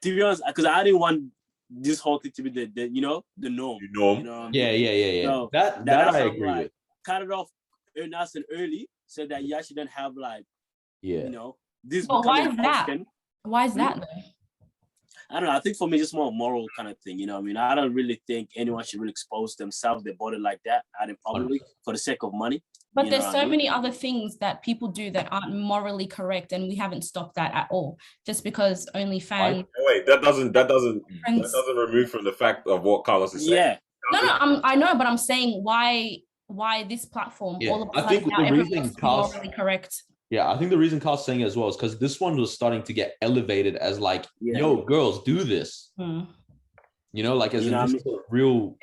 To be honest, because I didn't want this whole thing to be the norm. You know? Yeah. So that I agree with. Cut it off nice and early so that you actually don't have like, this. But why is that? Why is that though? I don't know. I think for me, it's more a moral kind of thing. You know what I mean? I don't really think anyone should really expose themselves, their body like that out in public for the sake of money. But there's so many other things that people do that aren't morally correct, and we haven't stopped that at all. Just because OnlyFans. Wait, that doesn't remove from the fact of what Carlos is saying. Yeah. No, I know, but I'm saying why this platform? Yeah, all of a I sudden think now the reason everyone's Carl's morally correct. Yeah, I think the reason Carl's saying it as well is because this one was starting to get elevated as like, yo, girls, do this. You know, like as a real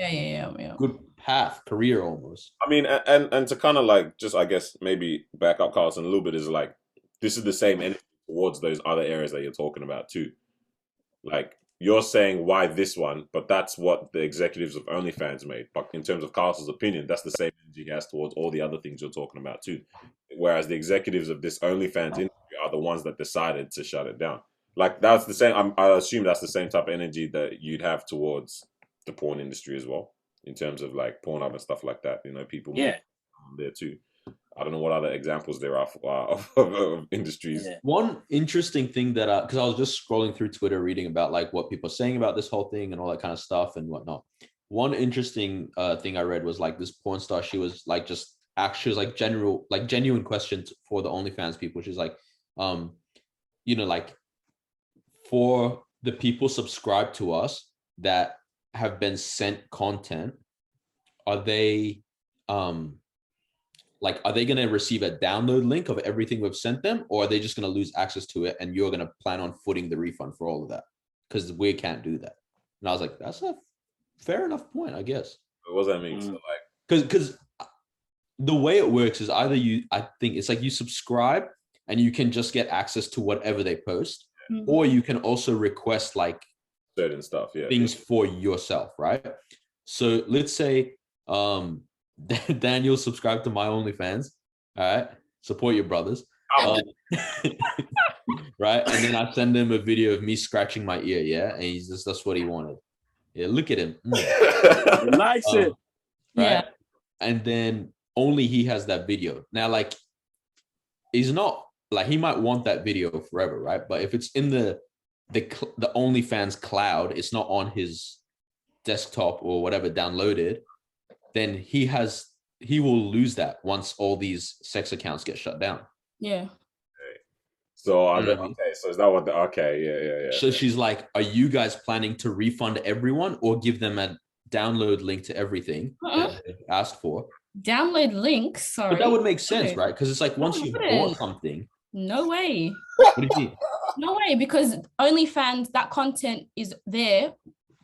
good path, career almost. I mean, and to kind of like just, I guess, maybe back up Carlson a little bit is like, this is the same energy towards those other areas that you're talking about too. Like, you're saying why this one, but that's what the executives of OnlyFans made. But in terms of Carlson's opinion, that's the same energy he has towards all the other things you're talking about too. Whereas the executives of this OnlyFans industry are the ones that decided to shut it down. Like, that's the same. I assume that's the same type of energy that you'd have towards the porn industry as well, in terms of like Pornhub and stuff like that. You know, people there too. I don't know what other examples there are of industries. Yeah. One interesting thing that, because I was just scrolling through Twitter, reading about like what people are saying about this whole thing and all that kind of stuff and whatnot. One interesting thing I read was like this porn star. She was like just actually like genuine questions for the OnlyFans people. She's like, you know, like for the people subscribed to us that have been sent content, are they going to receive a download link of everything we've sent them, or are they just going to lose access to it and you're going to plan on footing the refund for all of that? Because we can't do that. And I was like, that's a fair enough point, I guess. What does that mean? So like, because the way it works is either I think it's like you subscribe and you can just get access to whatever they post, or you can also request like certain stuff, things for yourself, right? So let's say Daniel subscribe to my OnlyFans, all right? Support your brothers, right? And then I send him a video of me scratching my ear, yeah? And he's just, that's what he wanted. Yeah, look at him. He likes it. Right? Yeah. And then only he has that video. Now, like, he's not, like, he might want that video forever, right? But if it's in the OnlyFans cloud, it's not on his desktop or whatever downloaded, then he will lose that once all these sex accounts get shut down. Yeah. So so is that what yeah. So she's like, are you guys planning to refund everyone or give them a download link to everything that they asked for? Download link, sorry. But that would make sense, right? Because it's like once you bought something. No way. What do you mean? No way, because OnlyFans, that content is there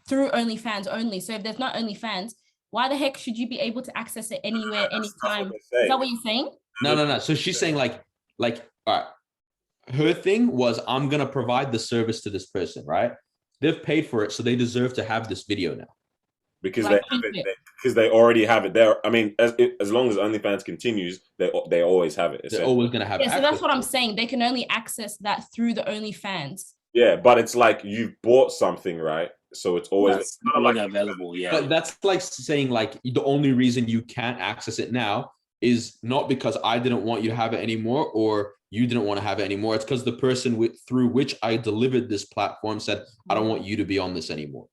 through OnlyFans only. So if there's not OnlyFans, why the heck should you be able to access it anywhere, anytime? Is that what you're saying? No. So she's saying like, all right, her thing was, I'm going to provide the service to this person, right? They've paid for it, so they deserve to have this video now. Because they already have it there. I mean, as long as OnlyFans continues, they always have it. They're always going to have it. Yeah, so that's what I'm saying. They can only access that through the OnlyFans. Yeah, but it's like you've bought something, right? So it's always like available. Yeah, but that's like saying like the only reason you can't access it now is not because I didn't want you to have it anymore or you didn't want to have it anymore. It's because the person through which I delivered this platform said, I don't want you to be on this anymore.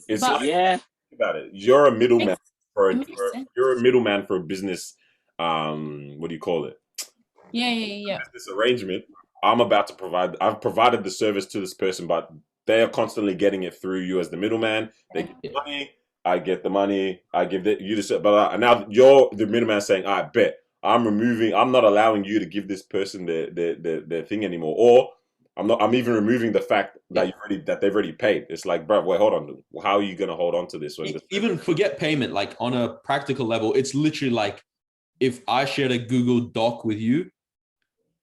It's about it. You're a middleman you're a middleman for a business. What do you call it? Yeah. This arrangement. I've provided the service to this person, but they are constantly getting it through you as the middleman. They get the money, I get the money, I give you the, but now you're the middleman saying, I bet I'm not allowing you to give this person their thing anymore, or I'm even removing the fact that they've already paid. It's like, bro, wait, hold on. How are you going to hold on to this? Even forget payment. Like on a practical level, it's literally like if I shared a Google Doc with you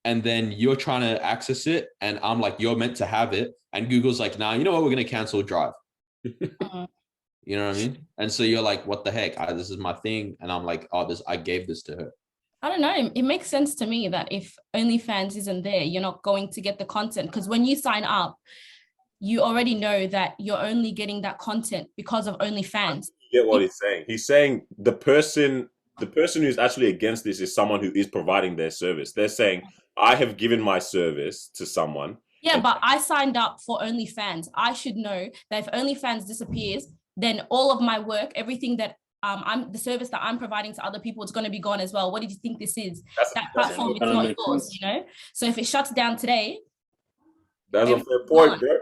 and then you're trying to access it and I'm like, you're meant to have it. And Google's like, nah, you know what? We're going to cancel Drive. You know what I mean? And so you're like, what the heck? This is my thing. And I'm like, I gave this to her. I don't know. It makes sense to me that if OnlyFans isn't there, you're not going to get the content. Because when you sign up, you already know that you're only getting that content because of OnlyFans. You get what he's saying. He's saying the person who's actually against this is someone who is providing their service. They're saying, I have given my service to someone Yeah, but I signed up for OnlyFans. I should know that if OnlyFans disappears, then all of my work, everything that I'm the service that I'm providing to other people, it's going to be gone as well. What did you think this is? That platform, it's not yours, you know? So if it shuts down today, that's a fair point, bro.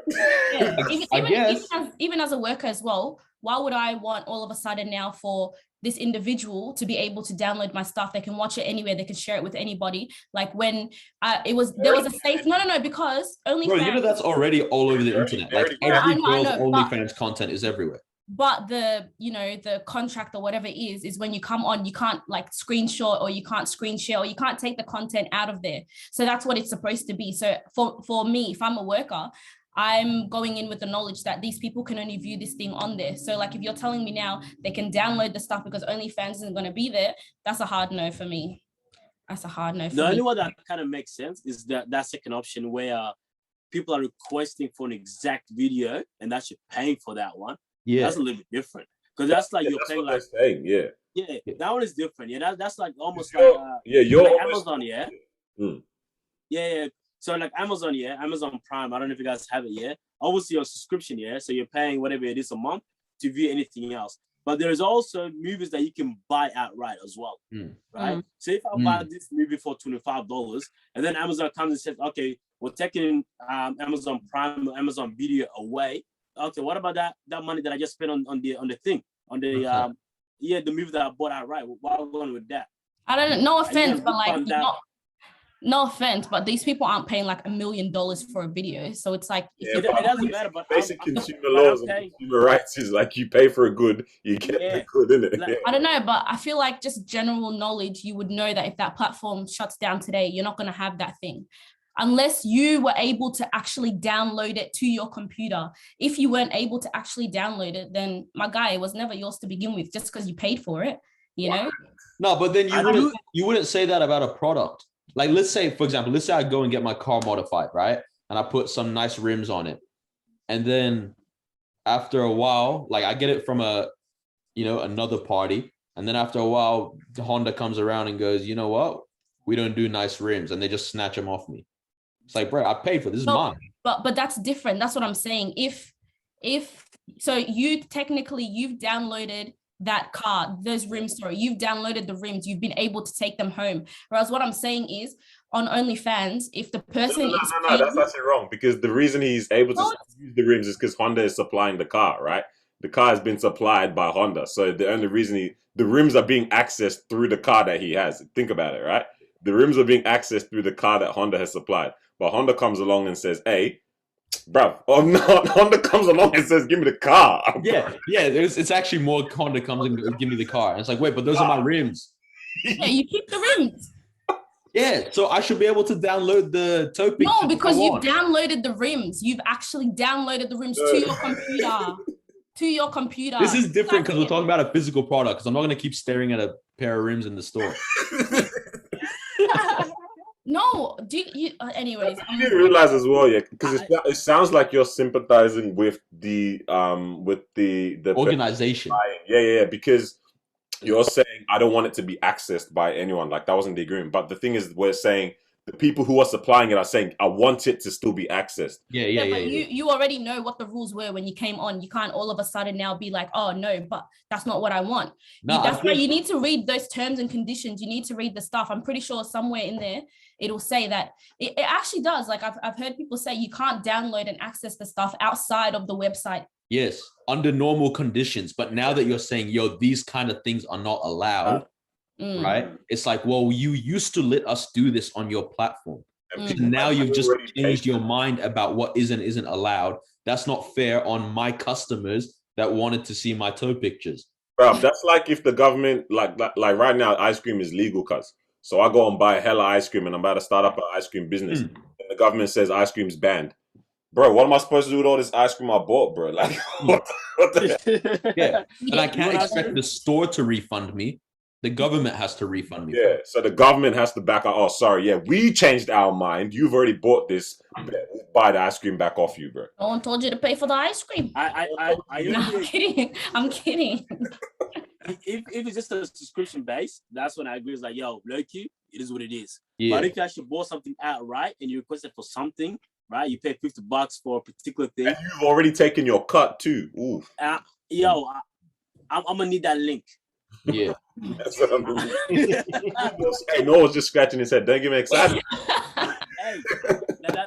Yeah. I guess. Even as a worker as well, why would I want all of a sudden now for this individual to be able to download my stuff? They can watch it anywhere. They can share it with anybody. Like when there was a safe, no, because OnlyFans. Bro, you know that's already all over the internet. Like every girl's OnlyFans content is everywhere. But the contract or whatever it is when you come on, you can't like screenshot or you can't screen share or you can't take the content out of there. So that's what it's supposed to be. So for me, if I'm a worker, I'm going in with the knowledge that these people can only view this thing on there. So like if you're telling me now they can download the stuff because OnlyFans isn't going to be there, that's a hard no for me. That's a hard no for me. The only one that kind of makes sense is that second option where people are requesting for an exact video and that you're paying for that one. Yeah, that's a little bit different because that's like you're paying like saying, yeah, that one is different. Yeah, that's like almost like you're like Amazon, yeah. So like Amazon, Amazon Prime. I don't know if you guys have it, obviously your subscription, so you're paying whatever it is a month to view anything else. But there's also movies that you can buy outright as well, right? So if I buy this movie for $25 and then Amazon comes and says, okay, we're taking Amazon Prime or Amazon Video away. Okay, what about that money that I just spent on the movie that I bought outright? Why are we going with that? I don't know. No offense, but like no offense, but these people aren't paying like $1 million for a video. So it's like it doesn't matter. But basic consumer laws and consumer rights is like you pay for a good, you get the good, innit? Like, I don't know, but I feel like just general knowledge, you would know that if that platform shuts down today, you're not going to have that thing. Unless you were able to actually download it to your computer. If you weren't able to actually download it, then my guy, it was never yours to begin with, just because you paid for it, you know? No, but then you wouldn't say that about a product. Like, let's say, for example, let's say I go and get my car modified, right? And I put some nice rims on it. And then after a while, like I get it from another party. And then after a while, the Honda comes around and goes, you know what? We don't do nice rims. And they just snatch them off me. It's like, bro, I paid for this. Is mine. But that's different. That's what I'm saying. If so, you've downloaded that car, those rims. Sorry, you've downloaded the rims. You've been able to take them home. Whereas what I'm saying is, on OnlyFans, if the person no, that's actually wrong because the reason he's able to use the rims is because Honda is supplying the car, right? The car has been supplied by Honda, so the only reason the rims are being accessed through the car that he has. Think about it, right? The rims are being accessed through the car that Honda has supplied. But Honda comes along and says, hey, bruv. Oh, no, Honda comes along and says, give me the car. Yeah. It's actually more Honda comes and give me the car. And it's like, wait, but those are my rims. Yeah, you keep the rims. Yeah, so I should be able to download the tow pictures. No, because you've downloaded the rims. You've actually downloaded the rims to your computer. To your computer. This is different because we're talking about a physical product. Because I'm not going to keep staring at a pair of rims in the store. No, anyways. You didn't realize as well, because it sounds like you're sympathizing with the organization. Yeah, because you're saying I don't want it to be accessed by anyone. Like that wasn't the agreement. But the thing is, we're saying the people who are supplying it are saying I want it to still be accessed. Yeah. But you already know what the rules were when you came on. You can't all of a sudden now be like, oh no, but that's not what I want. No, that's why you need to read those terms and conditions. You need to read the stuff. I'm pretty sure somewhere in there it'll say that it actually does. Like I've heard people say you can't download and access the stuff outside of the website. Yes, under normal conditions. But now that you're saying, yo, these kind of things are not allowed. Right? It's like, well, you used to let us do this on your platform. Now you've just changed your mind about what is and isn't allowed. That's not fair on my customers that wanted to see my toe pictures. Bro, that's like if the government, like right now, ice cream is legal, cuz. So I go and buy a hella ice cream and I'm about to start up an ice cream business. And the government says ice cream's banned. Bro, what am I supposed to do with all this ice cream I bought, bro? Like, what the Yeah, and I can't expect the store to refund me. The government has to refund me. Yeah, so the government has to back out. Oh, sorry. Yeah, we changed our mind. You've already bought this. Buy the ice cream back off you, bro. No one told you to pay for the ice cream. I'm kidding. I'm kidding. If it's just a subscription base, that's when I agree. It's like, yo, low key, it is what it is. Yeah. But if you actually bought something outright and you requested for something, right? You pay $50 for a particular thing. And you've already taken your cut too. Ooh. Yo, I'm gonna need that link. Yeah. That's what I'm doing. Hey, Noah's just scratching his head. Don't get me excited.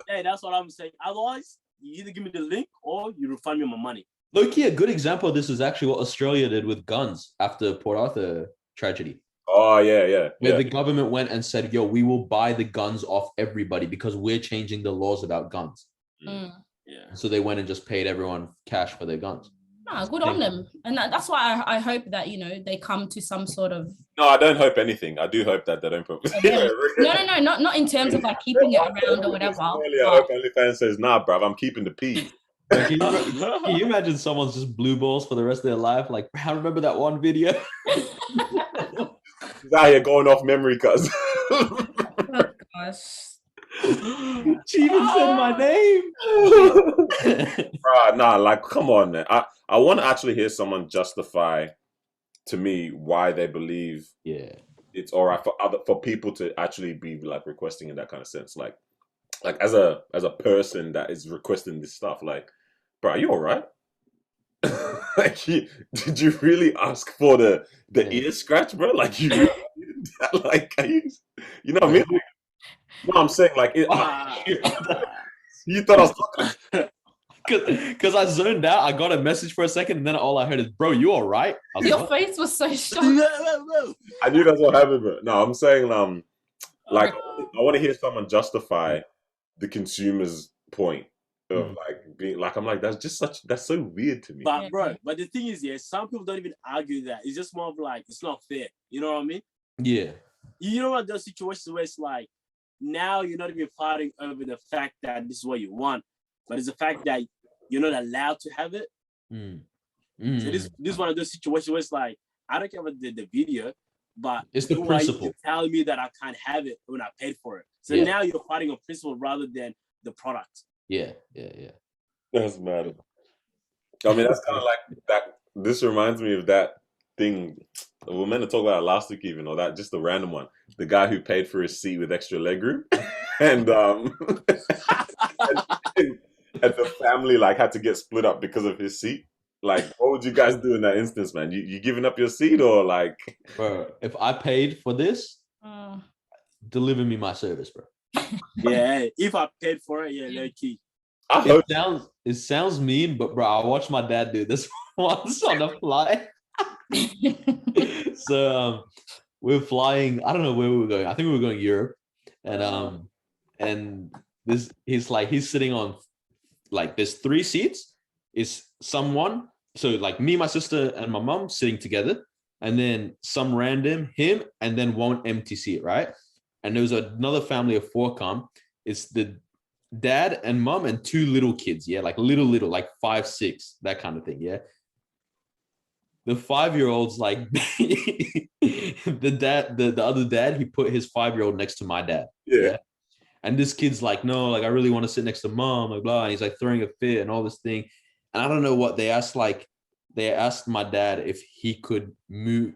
Hey, that's what I'm saying. Otherwise, you either give me the link or you refund me my money. Loki, a good example of this is actually what Australia did with guns after Port Arthur tragedy. Oh, yeah. Where the government went and said, yo, we will buy the guns off everybody because we're changing the laws about guns. Mm. Yeah. So they went and just paid everyone cash for their guns. Good on them. And that's why I hope that, they come to some sort of... No, I don't hope anything. I do hope that they don't put... No, not in terms of like keeping it around or whatever. I hope OnlyFans says, nah, bruv, I'm keeping the peas. Can you imagine someone's just blue balls for the rest of their life? Like, I remember that one video. He's out here going off memory, cuz. Oh, gosh. She even said my name. Nah, like, come on, man. I want to actually hear someone justify to me why they believe it's all right for people to actually be like requesting in that kind of sense. Like as a person that is requesting this stuff, like, bro, are you all right? Like, did you really ask for the ear scratch, bro? Like, you really did that? Like, you know what I mean? Like, no, I'm saying like it. You thought I was talking. Because I zoned out, I got a message for a second, and then all I heard is, "Bro, you all right?" Your face was so shocked. I knew that's what happened, but no, I'm saying like I want to hear someone justify the consumer's point of like being like, I'm like, that's so weird to me. But bro, the thing is, some people don't even argue that. It's just more of like, it's not fair. You know what I mean? Yeah. You know what, those situations where it's like, now you're not even fighting over the fact that this is what you want, but it's the fact that you're not allowed to have it. So this is one of those situations where it's like, I don't care about the video, but it's the principle. Telling me that I can't have it when I paid for it. So now you're fighting on principle rather than the product. Yeah. That's mad. I mean, that's kind of like that. This reminds me of that thing we were meant to talk about it last week, even, or that just a random one. The guy who paid for his seat with extra legroom, and and the family like had to get split up because of his seat. Like, what would you guys do in that instance, man? You giving up your seat or like? Bro, if I paid for this, deliver me my service, bro. Yeah, if I paid for it, low key. It sounds mean, but bro, I watched my dad do this once on a flight. So we're flying. I don't know where we were going. I think we were going to Europe, and he's sitting on like there's 3 seats. Is someone so like me, my sister, and my mom sitting together, and then some random him, and then one empty seat, right? And there was another family of 4 come. It's the dad and mom and 2 little kids, like little, like 5, 6, that kind of thing, yeah. The 5-year-old's like the other dad, he put his 5-year-old next to my dad. Yeah. And this kid's like, no, like I really want to sit next to mom, like blah. And he's like throwing a fit and all this thing. And I don't know what they asked. Like they asked my dad if he could move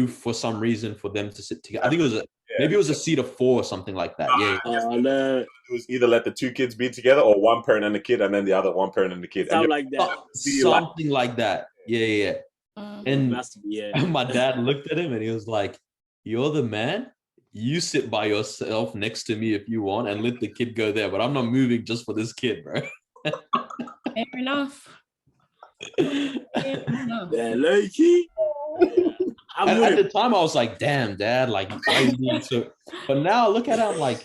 for some reason for them to sit together. I think it was maybe it was a seat of 4 or something like that. No. It was either let the 2 kids be together or one parent and the kid, and then the other one parent and the kid. Something like that. Something like that. Yeah. And my dad looked at him and he was like, "You're the man. You sit by yourself next to me if you want, and let the kid go there. But I'm not moving just for this kid, bro." Fair enough. Yeah, low-key. At the time, I was like, "Damn, Dad, like, why you doing so?" But now, look at it, I'm like,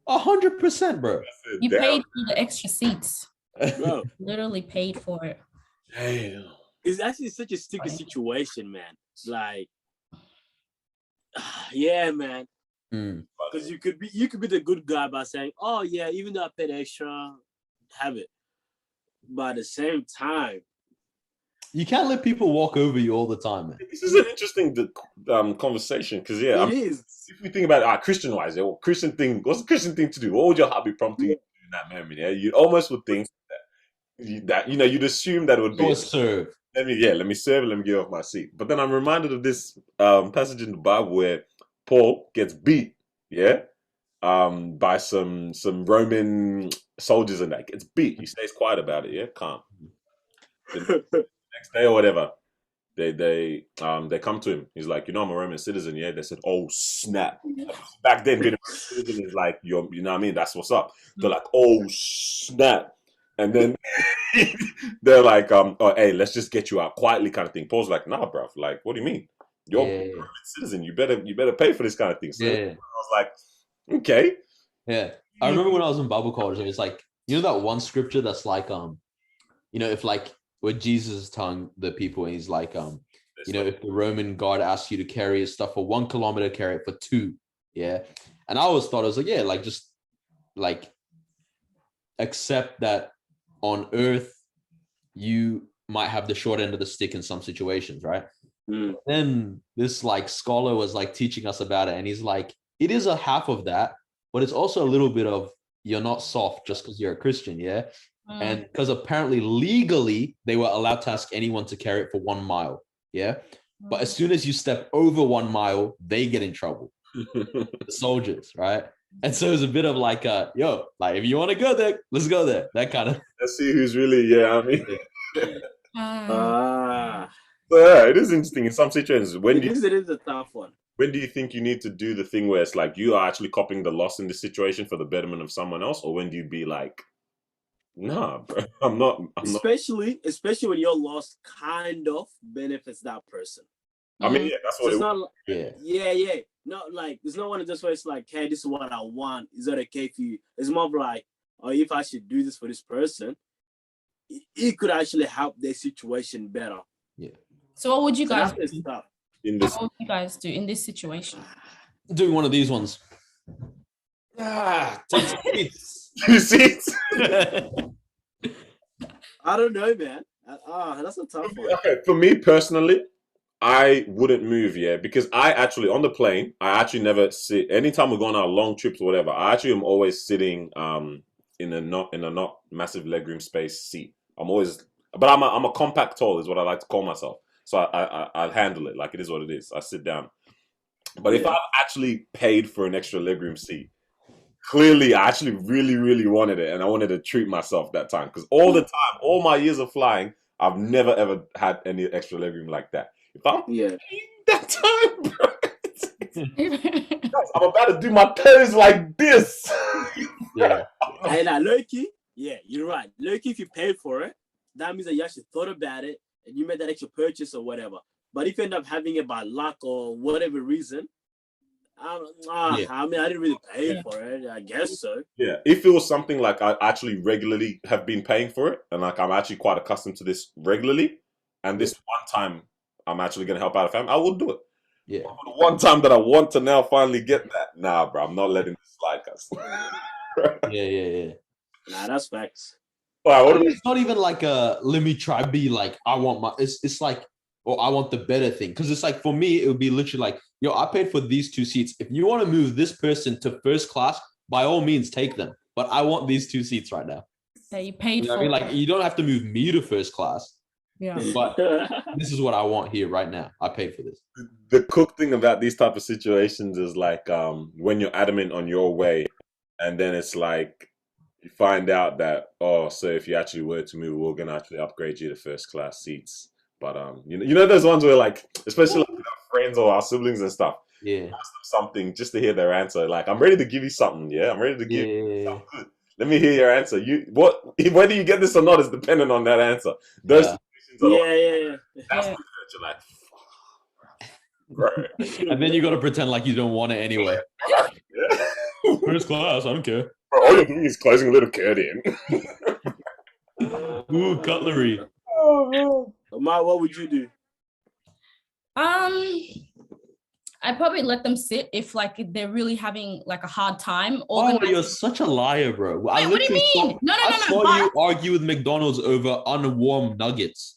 100%, bro. You paid for the extra seats. Bro. Literally paid for it. Damn. It's actually such a sticky situation, man. Like, yeah, man. Because you could be the good guy by saying, "Oh yeah, even though I paid extra, have it." But at the same time, you can't let people walk over you all the time, man. This is an interesting conversation because it is. If we think about Christian wise, Christian thing, what's the Christian thing to do? What would your heart be prompting you to do in that moment? Yeah, you almost would think that you'd assume that it would be serve. Let me serve. Let me get off my seat. But then I'm reminded of this passage in the Bible where Paul gets beat, by some Roman soldiers and that gets beat. He stays quiet about it, yeah, calm. The next day or whatever, they come to him. He's like, I'm a Roman citizen, yeah. They said, oh snap. Back then, being a Roman citizen is like, you know what I mean? That's what's up. They're like, oh snap. And then they're like, oh, hey, let's just get you out quietly, kind of thing. Paul's like, nah, bro. Like, what do you mean? You're a Roman citizen. You better pay for this kind of thing. So I was like, okay. Yeah. I remember when I was in Bible college, it was like, that one scripture that's like, if like where Jesus tongue the people and he's like, if the Roman guard asks you to carry his stuff for 1 kilometer, carry it for 2. Yeah. And I always thought, I was like, yeah, like just like accept that on earth, you might have the short end of the stick in some situations, right? Then this like scholar was like teaching us about it. And he's like, it is a half of that, but it's also a little bit of you're not soft just because you're a Christian, yeah? And because apparently legally they were allowed to ask anyone to carry it for 1 mile, yeah? But as soon as you step over 1 mile, they get in trouble. The soldiers, right? And so it's a bit of like, like if you want to go there, let's go there. That kind of. Let's see who's really, So it is interesting in some situations. It is a tough one. When do you think you need to do the thing where it's like you are actually copying the loss in this situation for the betterment of someone else, or when do you be like, nah, bro, I'm not. Especially when your loss kind of benefits that person. I mean, yeah, that's what it's it not. Yeah. No, like it's not one of those where it's like, hey, this is what I want. Is that okay for you? It's more of like, oh, if I should do this for this person, it could actually help their situation better. Yeah. So what would you guys do? What would you guys do in this situation? Doing one of these ones. Take seats. 2 seats. I don't know, man. That's a tough one. Okay, for me personally, I wouldn't move, because I actually on the plane, I actually never sit. Anytime we're going on long trips or whatever, I actually am always sitting in a not massive legroom space seat. But I'm a compact tall is what I like to call myself. So I'll handle it like it is what it is. I sit down. But if I've actually paid for an extra legroom seat, clearly I actually really, really wanted it. And I wanted to treat myself that time. Because all the time, all my years of flying, I've never, ever had any extra legroom like that. If I'm paying that time, bro, I'm about to do my toes like this. Yeah. And low-key, you're right. Low-key, if you paid for it, that means that you actually thought about it and you made that extra purchase or whatever. But if you end up having it by luck or whatever reason, I mean, I didn't really pay for it. I guess so. Yeah, if it was something like I actually regularly have been paying for it, and like I'm actually quite accustomed to this regularly, and this one time I'm actually going to help out a family, I will do it. Yeah. But the one time that I want to now finally get that, nah, bro, I'm not letting this slide, guys. Yeah. Nah, that's facts. It's not even like let me try be like I want my. It's like I want the better thing because it's like for me it would be literally like I paid for these 2 seats. If you want to move this person to first class, by all means take them. But I want these 2 seats right now. That you paid for. I mean, like you don't have to move me to first class. Yeah. But this is what I want here right now. I paid for this. The cool thing about these type of situations is like when you're adamant on your way, and then it's like. You find out that so if you actually were to move, we're gonna actually upgrade you to first class seats. But you know those ones where like, especially like our friends or our siblings and stuff. Yeah. Ask them something just to hear their answer. Like I'm ready to give you something. Yeah, I'm ready to give you something good. Let me hear your answer. Whether you get this or not is dependent on that answer. Those situations are that's what you're like. Right. And then you got to pretend like you don't want it anyway. First class, I don't care. Bro, all you're doing is closing a little curtain. Ooh, cutlery. Oh, man. What would you do? I'd probably let them sit if like they're really having like a hard time. You're such a liar, bro. Wait, what do you mean? No. I saw you argue with McDonald's over unwarmed nuggets.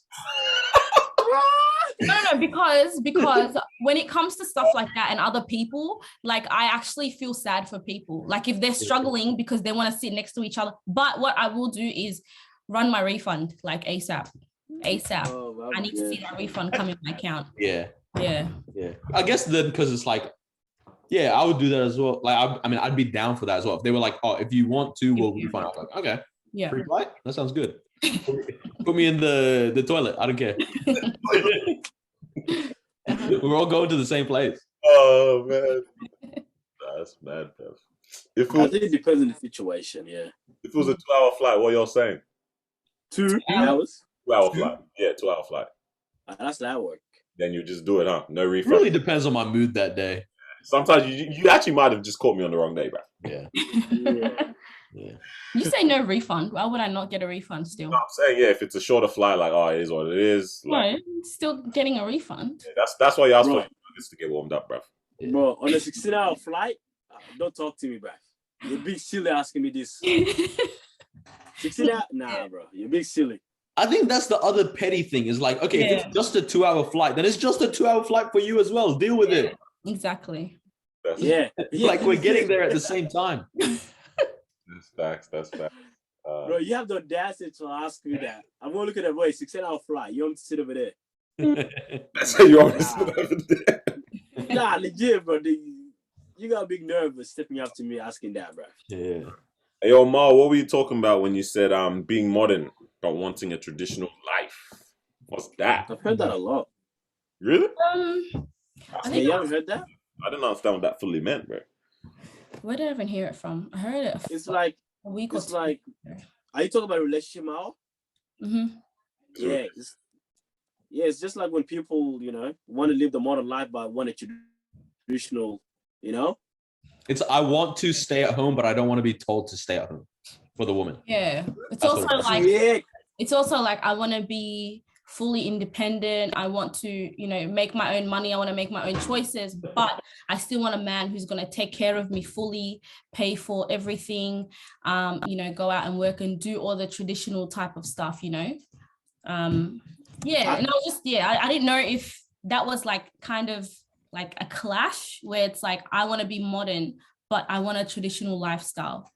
No, because when it comes to stuff like that and other people, like I actually feel sad for people. Like if they're struggling because they want to sit next to each other. But what I will do is run my refund like ASAP. Oh, wow, I need to see that refund come in my account. Yeah. Yeah. I guess then because it's like Yeah, I would do that as well. Like, I mean, I'd be down for that as well. If they were like, oh, if you want to, we'll refund. I'm like, okay, Yeah. free flight? That sounds good. Put me in the toilet. I don't care. We're all going to the same place. Oh man, that's mad, bro. I think it depends on the situation. Yeah. If it was a 2-hour flight, what y'all saying? 2 hours. 2-hour flight. Yeah, 2-hour flight. That's that work. Then you just do it, huh? No It refund. really depends on my mood that day. Sometimes you actually might have just caught me on the wrong day, bro. Yeah. Yeah. You say no refund. Why would I not get a refund still? You know what I'm saying, yeah, if it's a shorter flight, like, oh, it is what it is. Like, No, still getting a refund. that's why you ask for Bro. your nuggets to get warmed up, bro. Yeah. Bro, on a 16-hour flight, don't talk to me, bro. You're big silly asking me this. 16 hours? Nah, bro. You're big silly. I think that's the other petty thing is like, okay, if it's just a 2-hour flight, then it's just a 2-hour flight for you as well. Deal with it. Exactly. Yeah. Like we're getting there at the same time. That's facts. Bro, you have the audacity to ask me that. I'm going to look at the voice, 16-hour flight. You want me to sit over there? That's how you always sit over there. Nah, legit, bro. You got a big nervous stepping up to me asking that, bro. Yeah. Hey, yo, Ma, what were you talking about when you said being modern but wanting a traditional life? What's that? I've heard that a lot. Really? I think You haven't heard that? I didn't understand what that fully meant, bro. Where did I even hear it from? I heard it. It's like a week or it's two. like. Are you talking about a relationship now? Mm-hmm. Yeah. It's just like when people, want to live the modern life but want a traditional, It's I want to stay at home, but I don't want to be told to stay at home for the woman. Yeah. It's That's also what like Yeah. it's also like I want to be fully independent. I want to, make my own money. I want to make my own choices, but I still want a man who's going to take care of me fully, pay for everything, go out and work and do all the traditional type of stuff, Yeah. And I was just, I didn't know if that was like kind of like a clash where it's like, I want to be modern, but I want a traditional lifestyle,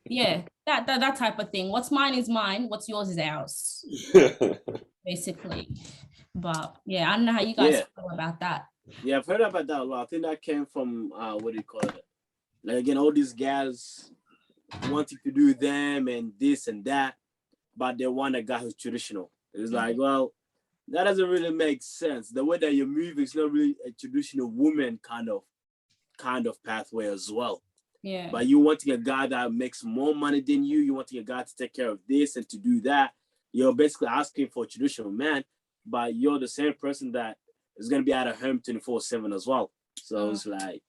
Yeah, that type of thing. What's mine is mine. What's yours is ours, basically. But yeah, I don't know how you guys feel about that. Yeah, I've heard about that a lot. I think that came from what do you call it? Like again, all these guys wanting to do them and this and that, but they want a guy who's traditional. It's like, well, that doesn't really make sense. The way that you're moving is not really a traditional woman kind of pathway as well. Yeah. But you wanting a guy that makes more money than you, you wanting a guy to take care of this and to do that. You're basically asking for a traditional man, but you're the same person that is going to be out of home 24/7 as well. So it's like,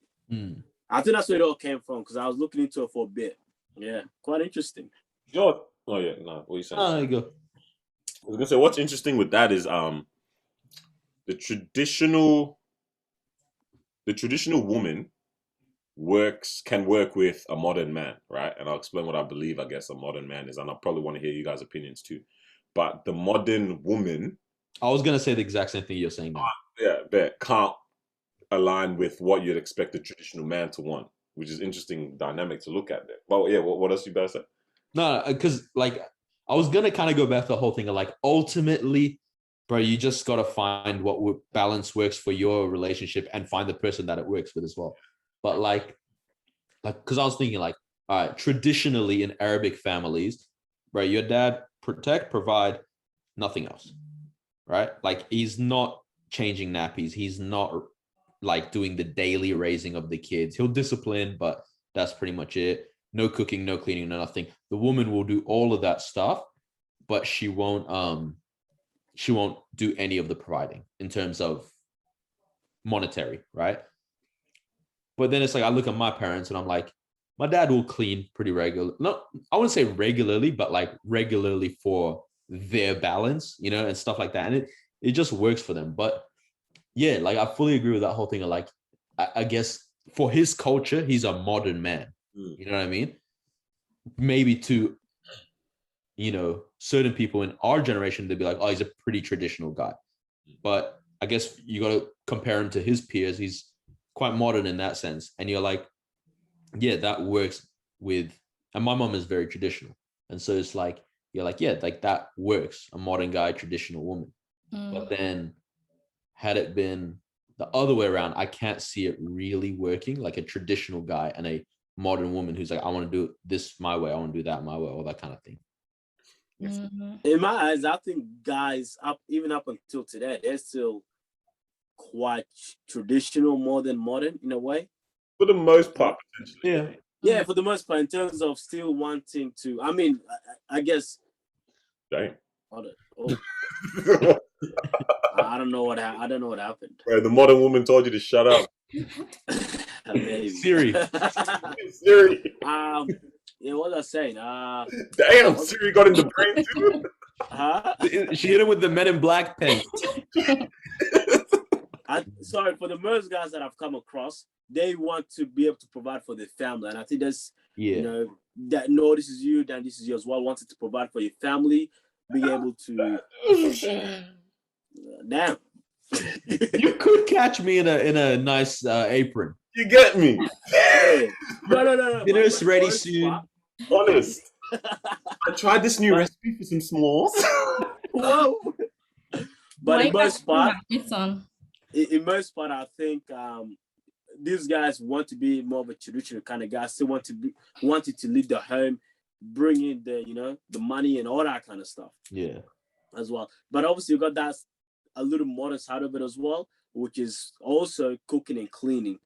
I think that's where it all came from because I was looking into it for a bit. Yeah, quite interesting. Oh yeah, no, what are you saying? Oh, there you go. I was gonna say what's interesting with that is the traditional woman can work with a modern man, right? And I'll explain what I believe, I guess, a modern man is, and I probably want to hear you guys' opinions too. But the modern woman, I was gonna say the exact same thing you're saying now. that can't align with what you'd expect a traditional man to want, which is interesting dynamic to look at there. Well, yeah, what else you guys say? No, because like I was gonna kind of go back to the whole thing of like ultimately, bro, you just gotta find what balance works for your relationship and find the person that it works with as well. But like, because I was thinking like, all right, traditionally in Arabic families, right, your dad provide, nothing else, right? Like he's not changing nappies. He's not like doing the daily raising of the kids. He'll discipline, but that's pretty much it. No cooking, no cleaning, no nothing. The woman will do all of that stuff, but she won't do any of the providing in terms of monetary, right? But then it's like I look at my parents and I'm like, my dad will clean pretty regularly. No, I wouldn't say regularly, but like regularly for their balance, and stuff like that. And it just works for them. But yeah, like I fully agree with that whole thing of like, I guess for his culture, he's a modern man. You know what I mean? Maybe to, certain people in our generation, they'd be like, oh, he's a pretty traditional guy. But I guess you got to compare him to his peers. He's quite modern in that sense. And you're like, yeah, that works with, and my mom is very traditional. And so it's like, you're like, yeah, like that works. A modern guy, traditional woman. But then had it been the other way around, I can't see it really working, like a traditional guy and a modern woman who's like, I want to do this my way, I want to do that my way, all that kind of thing. In my eyes, I think guys even up until today, they're still quite traditional more than modern in a way. For the most part, potentially. Yeah, for the most part, in terms of still wanting to. I mean, I guess. Dang. I don't know what happened. Bro, the modern woman told you to shut up. Siri. Siri. Yeah, what was I saying? Damn, Siri got in the brain too. Huh? She hit him with the Men in Black pen. Sorry, for the most guys that I've come across, they want to be able to provide for their family, and I think that's that no, this is you, then this is you as well. Wanted to provide for your family, be able to. Damn. You could catch me in a nice apron. You get me? No. Dinner's ready soon. Honest. I tried this new recipe for some s'mores. Whoa. But in most part, I think these guys want to be more of a traditional kind of guy. Still wanted to leave the home, bring in the the money and all that kind of stuff. Yeah. As well. But obviously you got that a little modern side of it as well, which is also cooking and cleaning,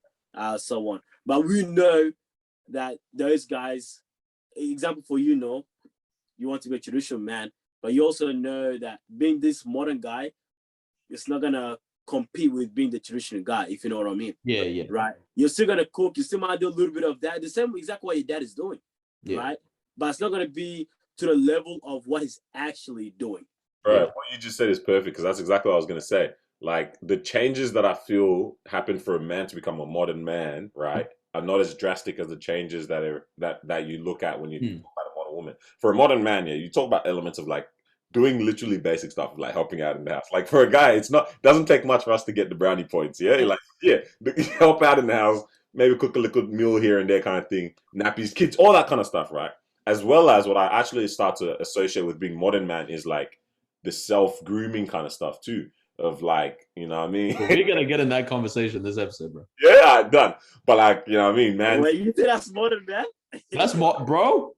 so on. But we know that those guys, example for you want to be a traditional man, but you also know that being this modern guy, it's not gonna compete with being the traditional guy, if you know what I mean. Yeah. Right. You're still gonna cook, you still might do a little bit of that, the same exactly what your dad is doing. Yeah. Right. But it's not gonna be to the level of what he's actually doing. Right. Yeah. What you just said is perfect, because that's exactly what I was gonna say. Like, the changes that I feel happen for a man to become a modern man, right, are not as drastic as the changes that you look at when you talk about a modern woman. For a modern man, you talk about elements of like doing literally basic stuff, like helping out in the house. Like, for a guy, it doesn't take much for us to get the brownie points. Help out in the house, maybe cook a little meal here and there, kind of thing. Nappies, kids, all that kind of stuff, right? As well as what I actually start to associate with being modern man is like the self-grooming kind of stuff too. Of like, you know what I mean? We're gonna get in that conversation this episode, bro. Yeah, done. But like, you know what I mean, man? Wait, you think that's modern, man? That's bro.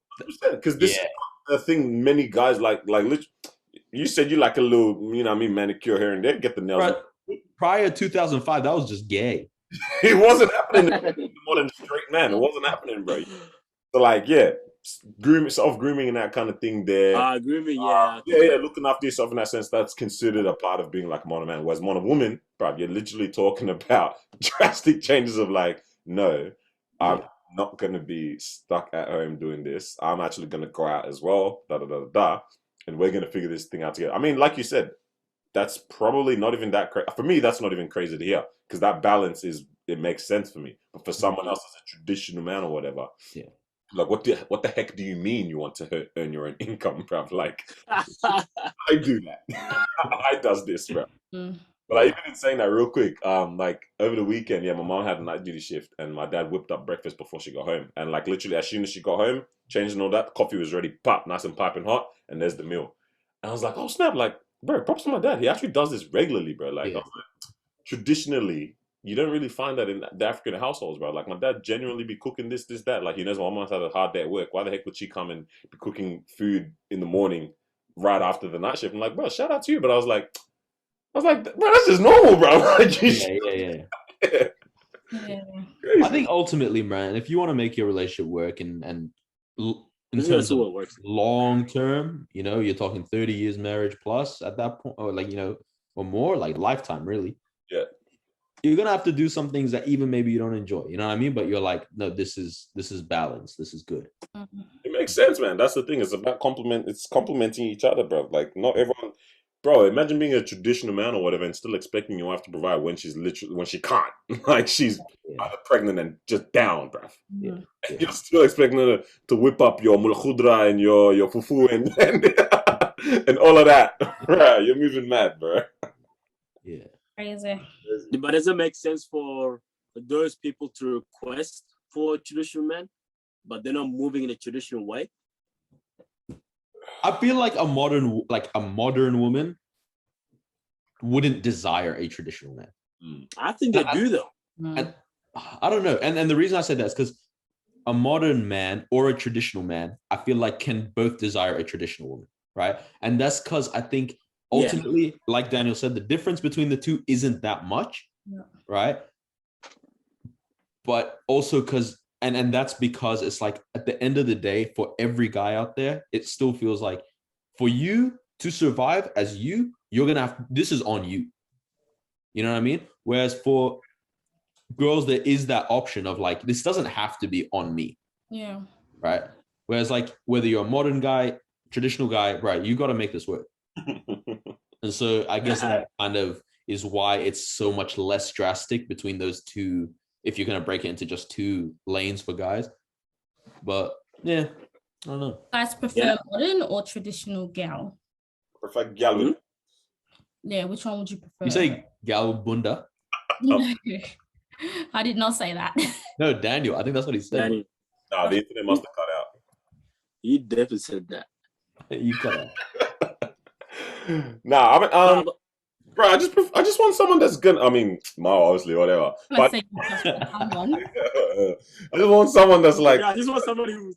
Because this is a thing many guys like. You said you like a little, you know what I mean, manicure here and there, get the nails. Prior 2005, that was just gay. It wasn't happening. Modern straight man, it wasn't happening, bro. So like, self-grooming and that kind of thing there. Grooming, looking after yourself in that sense, that's considered a part of being like a modern man. Whereas modern woman, bro, you're literally talking about drastic changes of like, no, I'm not going to be stuck at home doing this. I'm actually going to go out as well, and we're going to figure this thing out together. I mean, like you said, that's probably not even that crazy. For me, that's not even crazy to hear, because that balance it makes sense for me. But for someone else as a traditional man or whatever, like, what the heck do you mean you want to earn your own income, bruv? Like, I do that. I does this, bruv. But like, even in saying that real quick, like over the weekend, my mom had a night duty shift and my dad whipped up breakfast before she got home. And like literally as soon as she got home, changed and all that, coffee was ready, nice and piping hot, and there's the meal. And I was like, oh snap, like, bro, props to my dad. He actually does this regularly, bro. Like, I was like, traditionally, you don't really find that in the African households, bro. Like, my dad genuinely be cooking this, that. Like, he knows my mom's had a hard day at work. Why the heck would she come and be cooking food in the morning right after the night shift? I'm like, bro, shout out to you. But I was like, bro, that's just normal, bro. Like, yeah. I think ultimately, man, if you want to make your relationship work and in terms of long term, you're talking 30 years marriage plus at that point, or like, or more, like lifetime, really. Yeah. You're gonna have to do some things that even maybe you don't enjoy, you know what I mean? But you're like, no, this is balance. This is good. It makes sense, man. That's the thing. It's about complementing each other, bro. Like, not everyone, bro. Imagine being a traditional man or whatever and still expecting your wife to provide when she can't. Like, she's either pregnant and just down, bro. Yeah. You're still expecting her to whip up your mulkhudra and your fufu and all of that. Right? You're moving mad, bro. Yeah. Crazy. But does it make sense for those people to request for traditional men, but they're not moving in a traditional way? I feel like a modern woman wouldn't desire a traditional man. I think they do though. And I don't know. And the reason I said that is because a modern man or a traditional man, I feel like can both desire a traditional woman, right? And that's because I think ultimately, like Daniel said, the difference between the two isn't that much, right? But also because, and that's because it's like at the end of the day, for every guy out there, it still feels like for you to survive as you're gonna have, this is on you. You know what I mean? Whereas for girls, there is that option of like, this doesn't have to be on me. Yeah. Right. Whereas like whether you're a modern guy, traditional guy, right, you got to make this work. And so I guess that kind of is why it's so much less drastic between those two, if you're going to break it into just two lanes for guys. But yeah, I don't know. Guys prefer modern or traditional gal? Prefer gal. Yeah, which one would you prefer? You say gal bunda? I did not say that. No, Daniel. I think that's what he said. Daniel. Nah, the internet must have cut out. He definitely said that. You cut out. Nah, I mean, bro, I just want someone that's gonna. I mean, obviously, whatever. But I just want someone that's like. Yeah, I just want somebody who's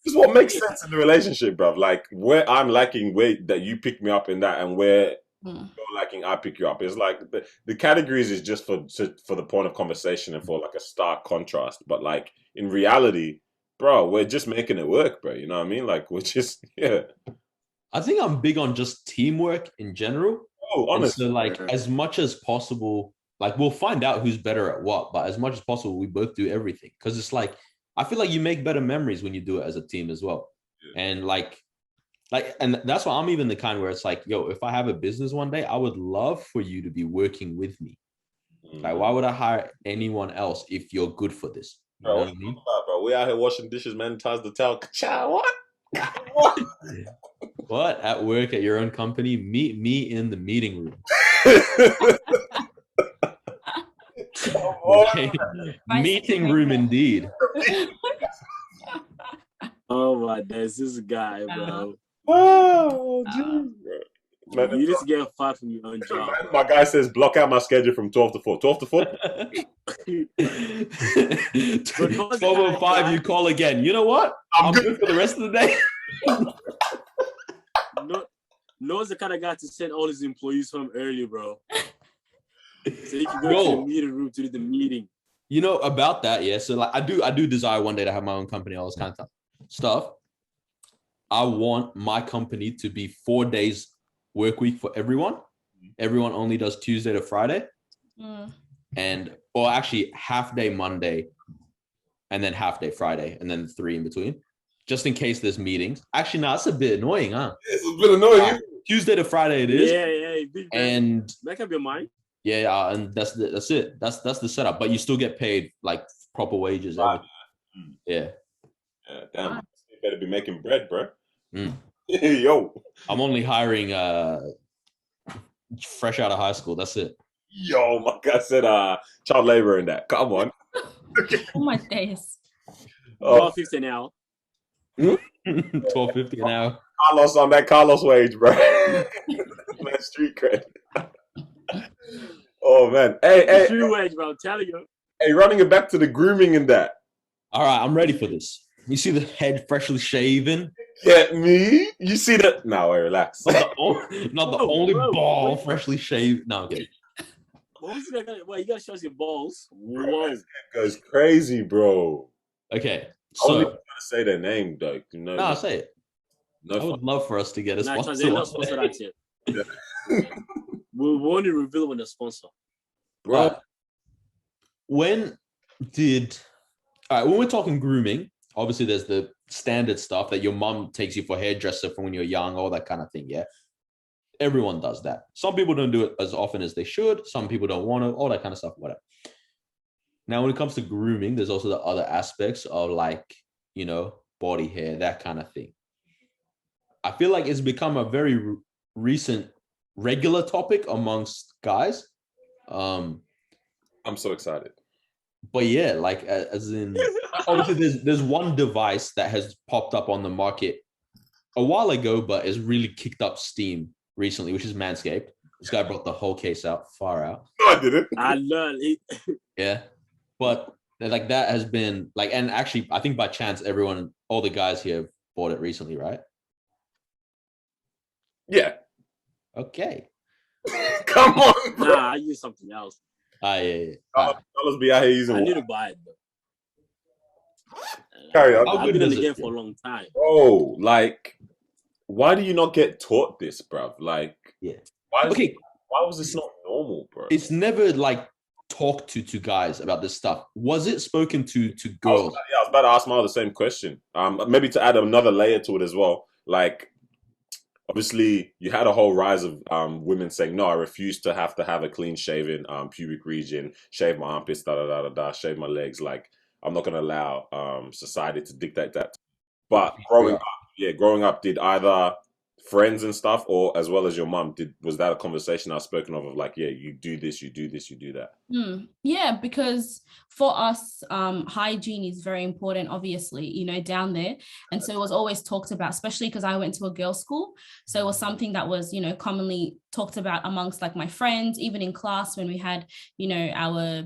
just what makes sense in the relationship, bro. Like where I'm lacking, where that you pick me up in that, and where you're lacking, I pick you up. It's like the categories is just for the point of conversation and for like a stark contrast. But like in reality, bro, we're just making it work, bro. You know what I mean? Like we're just I think I'm big on just teamwork in general. Oh, honestly. So like as much as possible, like we'll find out who's better at what, but as much as possible, we both do everything. Because it's like, I feel like you make better memories when you do it as a team as well. Yeah. And and that's why I'm even the kind where it's like, yo, if I have a business one day, I would love for you to be working with me. Like, why would I hire anyone else if you're good for this? You know what I mean? Bro, we out here washing dishes, man. Ties the towel. What? What? At work, at your own company? Meet me in the meeting room. Meeting room indeed. Oh my, there's this guy, bro. Oh, geez, bro. You just get fired from your own job. My guy says, block out my schedule from 12 to 4. 12 to 4? 12:05, you call again. You know what? I'm good for the rest of the day. Noah's the kind of guy to send all his employees home early, bro. So he can go to the meeting room to do the meeting. You know about that, yeah. So like I do desire one day to have my own company, all this kind of stuff. I want my company to be 4 days work week for everyone. Everyone only does Tuesday to Friday. Or actually half day Monday and then half day Friday and then 3 in between. Just in case there's meetings. Actually, no, that's a bit annoying, huh? It's a bit annoying. Tuesday to Friday it is. Yeah. And that can be mine. Yeah, and that's it. That's the setup. But you still get paid like proper wages. Yeah. Damn. You better be making bread, bro. Yo. I'm only hiring fresh out of high school. That's it. Yo, my guy said child labor in that. Come on. Oh my days. $12.50 an hour. $12.50 an hour. Carlos on that Carlos wage, bro. Man, street cred. Oh man. Hey. Street wage, bro. I'm telling you. Hey, running it back to the grooming and that. All right, I'm ready for this. You see the head freshly shaven? Get me? You see that? No, wait, relax. Not the only ball freshly shaved. No, I'm kidding. Well, you gotta show us your balls. Whoa. That goes crazy, bro. Okay. So, I wasn't going to say their name, though. No, I'll say it. No, I would love for us to get a sponsor. They're not sponsored out yet. We'll only reveal when they're sponsored. Right. When we're talking grooming, obviously there's the standard stuff that your mom takes you for hairdresser from when you're young, all that kind of thing, yeah? Everyone does that. Some people don't do it as often as they should. Some people don't want to, all that kind of stuff, whatever. Now, when it comes to grooming, there's also the other aspects of like, body hair, that kind of thing. I feel like it's become a very recent regular topic amongst guys. I'm so excited. But yeah, like as in, obviously there's one device that has popped up on the market a while ago, but has really kicked up steam recently, which is Manscaped. This guy brought the whole case out, far out. No, I didn't. I learned it. Yeah. But like that has been like, and actually, I think by chance, all the guys here bought it recently, right? Yeah. Okay. Come on, bro. Nah, I use something else. Yeah. Fellas be out here using I need to buy it, though. Carry on. How I've good been in is the it? game for a long time. Bro, like, why do you not get taught this, bruv? Like, Yeah. why was this not normal, bro? It's never like talked to guys about this stuff. Was it spoken to girls? I was about to ask Mal the same question. Maybe to add another layer to it as well. Like, obviously, you had a whole rise of women saying, "No, I refuse to have a clean shaven pubic region, shave my armpits, shave my legs. Like, I'm not gonna allow society to dictate that." But growing up, did either friends and stuff, or as well as your mum, was that a conversation I was spoken of like, yeah, you do this, you do this, you do that? Yeah, because for us, hygiene is very important, obviously, you know, down there. And so it was always talked about, especially because I went to a girls' school. So it was something that was, you know, commonly talked about amongst like my friends, even in class when we had, you know, our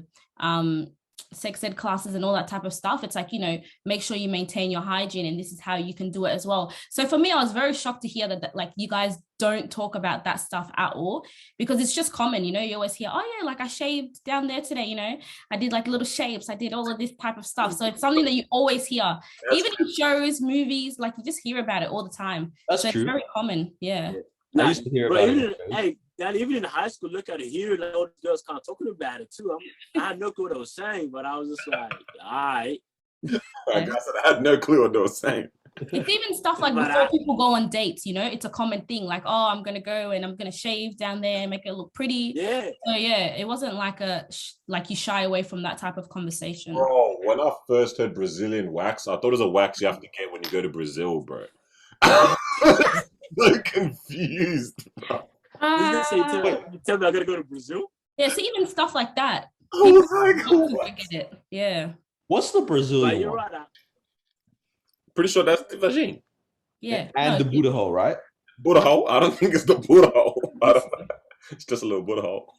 sex ed classes and all that type of stuff. It's like, you know, make sure you maintain your hygiene, and this is how you can do it as well. So for me, I was very shocked to hear that like you guys don't talk about that stuff at all, because it's just common, you know. You always hear, oh yeah, like I shaved down there today, you know, I did like little shapes, I did all of this type of stuff. So it's something that you always hear, even in shows, movies, like you just hear about it all the time. That's so true. It's very common. Yeah. I used to hear about it. Hey, Dad, even in high school, look at it here, like all the girls kind of talking about it too. I had no clue what I was saying, but I was just like, all right. I had no clue what they were saying. It's even stuff like before people go on dates, you know, it's a common thing. Like, oh, I'm going to go and I'm going to shave down there and make it look pretty. Yeah. So yeah, it wasn't like like you shy away from that type of conversation. Bro, when I first heard Brazilian wax, I thought it was a wax you have to get when you go to Brazil, bro. So confused, bro. You tell me I gotta go to Brazil? Yeah, so even stuff like that. I was like, What? Get it. Yeah. What's the Brazilian You're one? right. pretty sure that's the vagine. Yeah. And the Buddha hole, right? Buddha hole? I don't think it's the Buddha hole. It's just a little Buddha hole.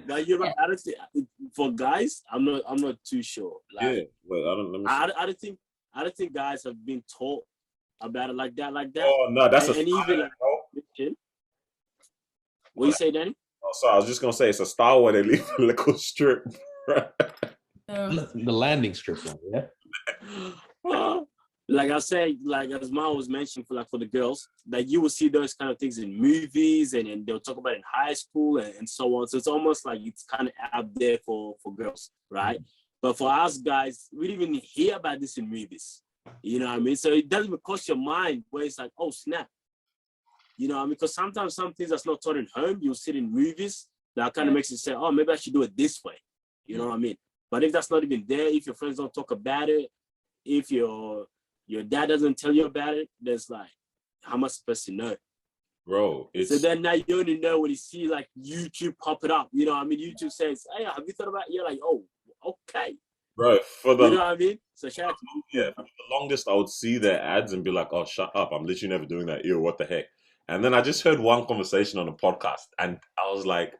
No, you're right. I don't think for guys, I'm not too sure. Like, yeah, but I don't think guys have been taught about it like that. Oh no, that's and even like, what you say, Danny? Oh, sorry, I was just gonna say it's a style where they leave a little strip. The landing strip one, yeah. Like I said, like as Ma was mentioning for the girls, that you will see those kind of things in movies and they'll talk about it in high school and so on. So it's almost like it's kind of out there for girls, right? But for us guys, we didn't even hear about this in movies. You know what I mean? So it doesn't even cross your mind where it's like, oh snap. You know what I mean? Because sometimes some things that's not taught in home, you'll see it in movies that kind of makes you say, oh, maybe I should do it this way. You know what I mean? But if that's not even there, if your friends don't talk about it, if your dad doesn't tell you about it, there's like, how much supposed to know? Bro, so then now you only know when you see like YouTube pop it up. You know what I mean? YouTube says, hey, have you thought about it? You're like, oh, okay. Bro, you know what I mean? So shout out to for the longest, I would see their ads and be like, oh, shut up. I'm literally never doing that. Ew, what the heck? And then I just heard one conversation on a podcast and I was like,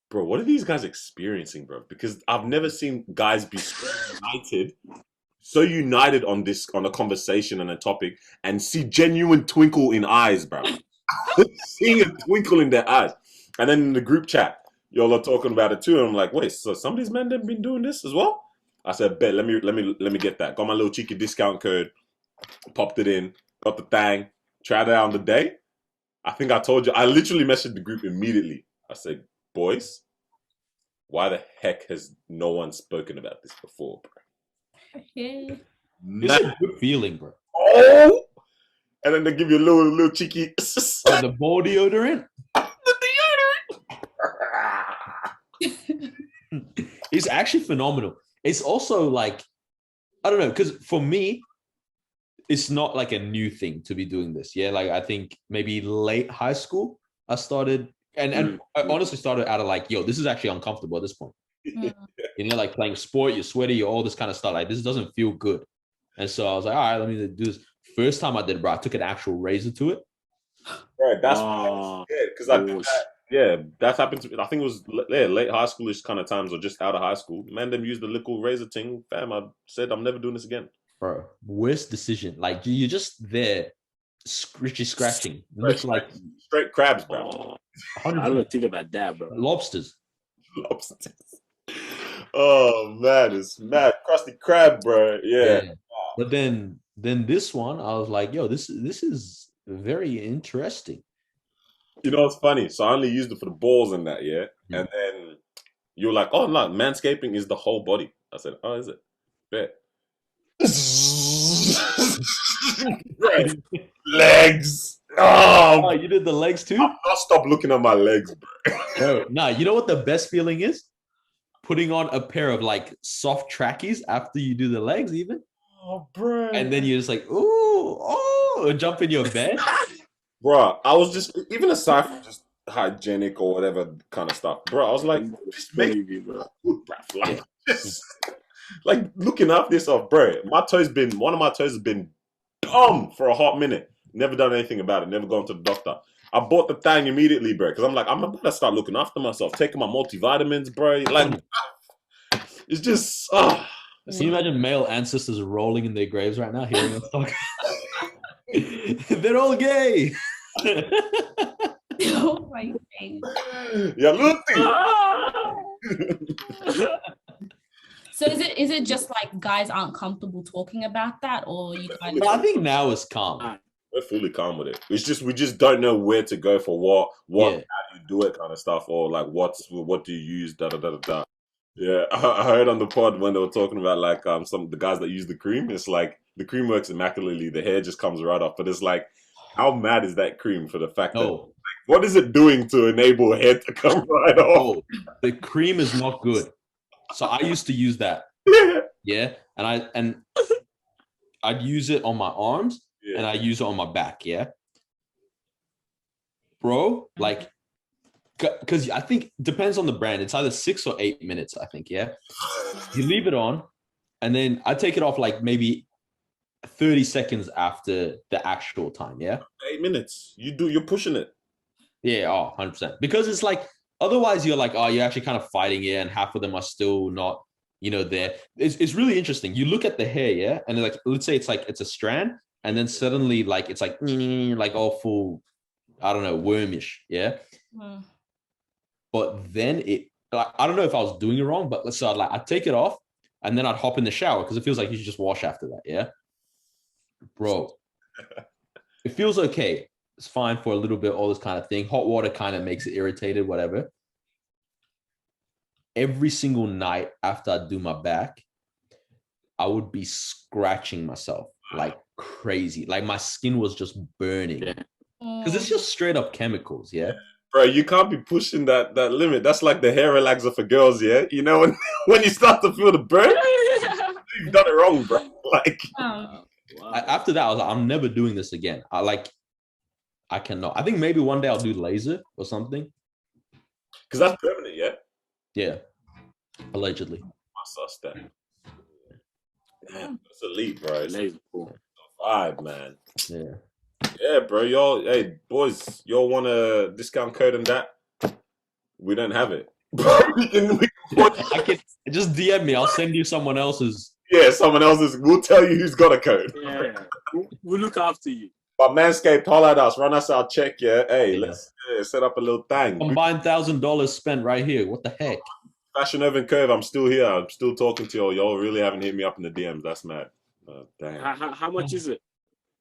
bro, what are these guys experiencing, bro? Because I've never seen guys be so united on a conversation and a topic and see genuine twinkle in eyes, bro. Seeing a twinkle in their eyes. And then in the group chat, y'all are talking about it too. And I'm like, wait, so some of these men have been doing this as well? I said, bet, let me get that. Got my little cheeky discount code, popped it in, got the thing, tried it out on the day. I think I told you, I literally messaged the group immediately. I said, boys, why the heck has no one spoken about this before, bro? Yeah. It's a good feeling, bro. Oh! And then they give you a little cheeky. The ball deodorant? The deodorant! It's actually phenomenal. It's also like, I don't know, because for me, it's not like a new thing to be doing this. Yeah, like I think maybe late high school, I started, and I honestly started out of like, yo, this is actually uncomfortable at this point. You know, like playing sport, you're sweaty, you're all this kind of stuff. Like this doesn't feel good. And so I was like, all right, let me do this. First time I did it, bro, I took an actual razor to it. Right, that's because I did that. Yeah, that's happened to me. I think it was late high schoolish kind of times or just out of high school. Man, them used the little razor thing. Fam, I said I'm never doing this again. Bro, worst decision. Like you're just there, scratching. It looks like straight crabs, bro. I don't think about that, bro. Lobsters. Lobsters. Oh man, it's mad. Krusty Krab, bro. Yeah. But then this one, I was like, yo, this is very interesting. You know what's funny? So I only used it for the balls and that, yeah. And then you're like, oh no, manscaping is the whole body. I said, oh, is it? Bet. Legs. Oh, you did the legs too? I'll stop looking at my legs, bro. Nah, you know what the best feeling is? Putting on a pair of like soft trackies after you do the legs, even. Oh, bro. And then you're just like, ooh, jump in your bed. Bro, I was just, even aside from just hygienic or whatever kind of stuff, bro, I was like, just make it good, bro. Like, like looking after yourself, bro. One of my toes has been dumb for a hot minute. Never done anything about it. Never gone to the doctor. I bought the thing immediately, bro, because I'm like, I'm about to start looking after myself, taking my multivitamins, bro. Like, it's just, Can you imagine male ancestors rolling in their graves right now, hearing us talk? They're all gay. Oh my God. Yeah, look. So is it just like guys aren't comfortable talking about that, or you kind of? I think now it's calm. We're fully calm with it. It's just we just don't know where to go for how you do it kind of stuff, or like what do you use, da da da da da. Yeah, I heard on the pod when they were talking about like some of the guys that use the cream. It's like the cream works immaculately. The hair just comes right off. But it's like, how mad is that cream for the fact that like, what is it doing to enable hair to come right off? Oh, the cream is not good. So I used to use that. Yeah, and I'd use it on my arms and I use it on my back. Yeah, bro, like. Because I think it depends on the brand. It's either 6 or 8 minutes, I think, yeah? You leave it on, and then I take it off like maybe 30 seconds after the actual time, yeah? 8 minutes. You're pushing it. Yeah, 100%. Because it's like, otherwise you're like, you're actually kind of fighting it, and half of them are still not, there. It's really interesting. You look at the hair, yeah? And like, let's say it's a strand, and then suddenly like, it's like all full, I don't know, wormish, yeah? But then I don't know if I was doing it wrong, but I'd take it off and then I'd hop in the shower because it feels like you should just wash after that. Yeah. Bro, it feels okay. It's fine for a little bit, all this kind of thing. Hot water kind of makes it irritated, whatever. Every single night after I do my back, I would be scratching myself like crazy. Like my skin was just burning because it's just straight up chemicals. Yeah. Bro, you can't be pushing that limit. That's like the hair relaxer for girls, yeah? You know, when you start to feel the burn, you've done it wrong, bro. Like, after that, I was like, I'm never doing this again. I cannot. I think maybe one day I'll do laser or something. Because that's permanent, yeah? Yeah. Allegedly. I suss that. Man, that's elite, bro. Laser cool. Vibe, man. Yeah. Yeah, bro. Y'all, hey, boys, y'all want a discount code on that? We don't have it. we can I can just DM me. I'll send you someone else's. Yeah, someone else's. We'll tell you who's got a code. Yeah, we'll look after you. But Manscaped, holler at us. Run us our check, yeah? Hey, let's set up a little thing. Combined $1,000 spent right here. What the heck? Fashion Over Curve, I'm still here. I'm still talking to y'all. Y'all really haven't hit me up in the DMs. That's mad. Damn. How much is it?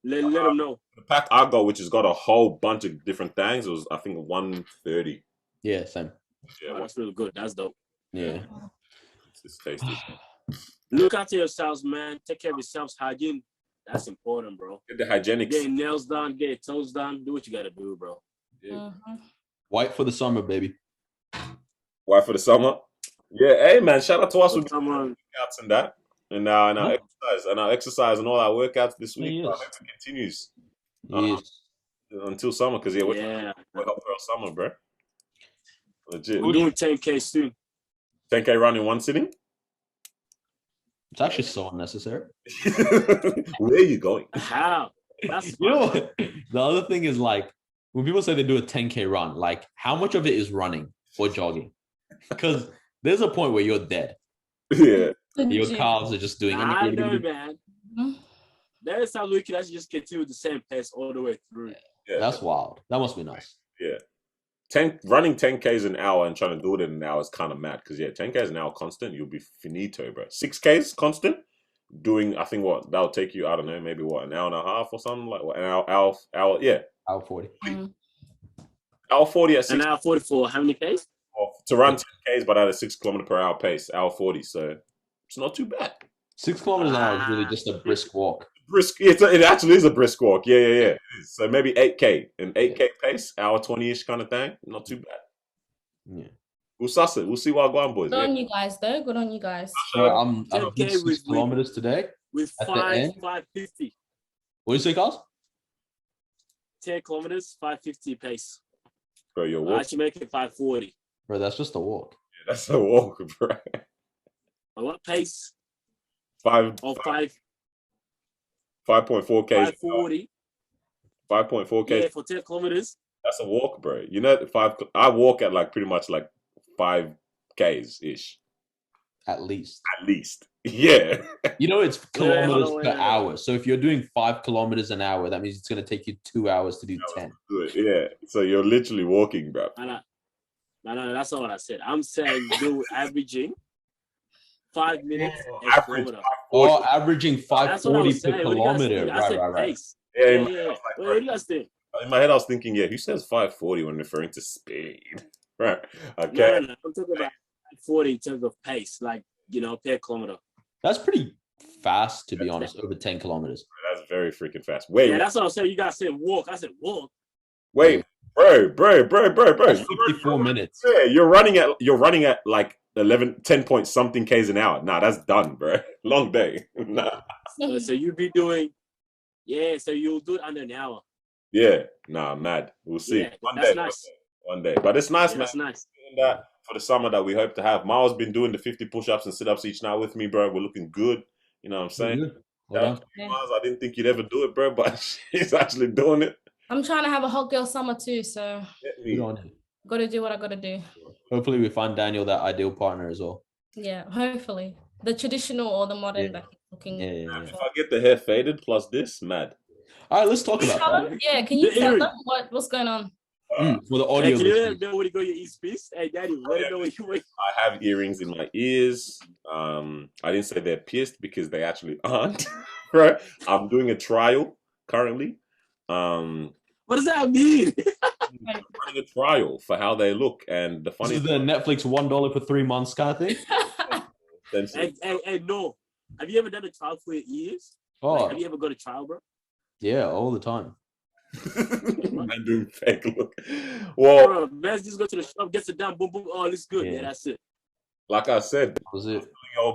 Let them know. The pack I got, which has got a whole bunch of different things, was I think 130. Yeah, same. Yeah, that's really good. That's dope. Yeah, it's tasty. Look after yourselves, man. Take care of yourselves. Hygiene, that's important, bro. Get the hygienics. Get your nails done. Get your toes done. Do what you gotta do, bro. Yeah. White for the summer, baby. White for the summer. Yeah, hey man, shout out to us with workouts and that. And our exercise and all our workouts this week. It continues until summer because we're up for summer, bro. Legit. We're doing 10K soon. 10K run in one sitting. It's actually so unnecessary. Where are you going? How? That's you know what? The other thing is like when people say they do a 10K run, like how much of it is running or jogging? Because there's a point where you're dead. Yeah. Your calves are just doing. I know, man. There is some we can actually just continue with the same pace all the way through. Yeah. That's wild. That must be nice. Yeah. Running 10Ks an hour and trying to do it in an hour is kind of mad because 10Ks an hour constant, you'll be finito, bro. 6Ks constant, doing I think what that'll take you, I don't know, maybe what, an hour and a half or something, like what, an hour, yeah. Hour 40. Hour 40 at 6. An hour 44, how many Ks? To run 10Ks but at a 6 kilometer per hour pace, hour 40, so it's not too bad. 6 kilometers an hour is really just a brisk walk. It actually is a brisk walk. Yeah. It is. So maybe 8K, an 8K pace, hour 20-ish kind of thing. Not too bad. Yeah. We'll suss it. We'll see what going, boys. Good on you guys, though. Good on you guys. So I'm doing 6 kilometers today. With 550. What do you say, Carl? 10 kilometers, 550 pace. Bro, you're I walking. actually make it 540. Bro, that's just a walk. Yeah, that's a walk, bro. At what pace? 5.4K. 540. 5.4K. Yeah, for 10 kilometers. That's a walk, bro. You know, I walk at like pretty much like 5Ks ish. At least. Yeah. You know, it's kilometers per hour. So if you're doing 5 kilometers an hour, that means it's going to take you 2 hours to do 10. Good. Yeah. So you're literally walking, bro. No, that's not what I said. I'm saying you're averaging 5 minutes a kilometer. Or averaging 540 per kilometer. Right. Yeah. What do you guys think? In my head, I was thinking, who says 540 when referring to speed? Right. Okay. No. I'm talking about 40 in terms of pace, like, per kilometer. That's pretty fast, to be honest, over 10 kilometers. That's very freaking fast. Wait. Yeah, that's what I'm saying. You guys said walk. I said walk. Wait, bro. That's 54 minutes. Yeah, you're running at like 10 point something Ks an hour. Nah, that's done, bro. Long day. Nah. So you'll be doing, so you'll do it under an hour. Yeah, nah, mad. We'll see. Yeah, that's nice. One day. But it's nice, man. That's nice. Doing that for the summer that we hope to have. Miles been doing the 50 push-ups and sit-ups each night with me, bro. We're looking good. You know what I'm saying? Miles, I didn't think you'd ever do it, bro, but she's actually doing it. I'm trying to have a hot girl summer too, so got to do what I got to do. Hopefully we find Daniel that ideal partner as well. Yeah, hopefully. The traditional or the modern that he's looking If I get the hair faded plus this, mad. All right, let's talk about that. Yeah, can you tell them what's going on? For the audio. Can you let them know when you go your East Piece? Hey, Daddy, let them know when you wait. I have earrings in my ears. I didn't say they're pierced because they actually aren't. Right? I'm doing a trial currently. What does that mean? I'm running a trial for how they look, and the funny This is the Netflix $1 for 3 months kind of thing. Hey, no. Have you ever done a trial for your ears? Oh, have you ever got a trial, bro? Yeah, all the time. I'm doing fake look. Well, bro, let's just go to the shop, get it done, boom, boom. Oh, it's good. Yeah, that's it. Like I said, that was it.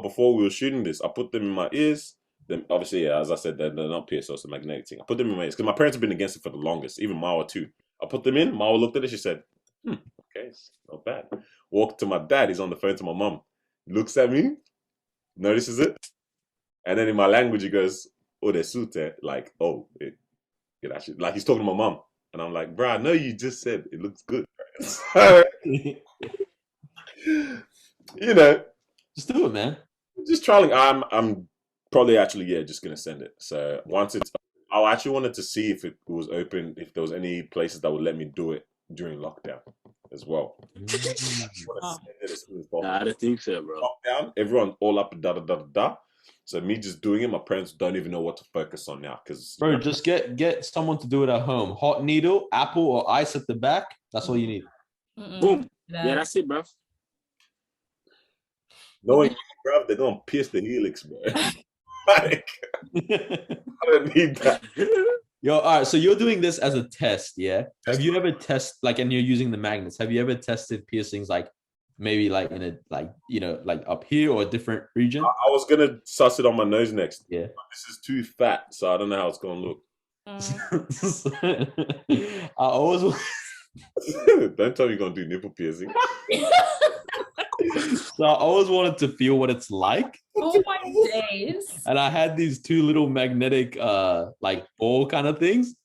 Before we were shooting this, I put them in my ears. Then obviously, as I said, they're not pierced, so it's a magnetic thing. I put them in my ears because my parents have been against it for the longest, even Mawa too. I put them in. Mawa looked at it. She said, okay, it's not bad. Walked to my dad. He's on the phone to my mom. Looks at me, notices it, and then in my language he goes, "Oh, they're sute." Like, oh, it actually, like he's talking to my mom, and I'm like, "Bro, I know you just said it looks good." Just do it, man. Just trialing. I'm probably actually just gonna send it. So once it's, I actually wanted to see if it was open, if there was any places that would let me do it during lockdown as well. I don't think so, bro. Lockdown, everyone all up and da. So me just doing it, my parents don't even know what to focus on now. Because bro, just get someone to do it at home. Hot needle, apple, or ice at the back. That's all you need. Boom. Yeah, that's it, bro. Knowing, bro, they're gonna pierce the helix, bro. Like, I don't need that. Yo, all right. So you're doing this as a test, yeah? Have you ever and you're using the magnets? Have you ever tested piercings like maybe like in a like up here or a different region? I was gonna suss it on my nose next. Yeah. But this is too fat, so I don't know how it's gonna look. I always don't tell me you're gonna do nipple piercing. So I always wanted to feel what it's like. Oh my days. And I had these two little magnetic like ball kind of things.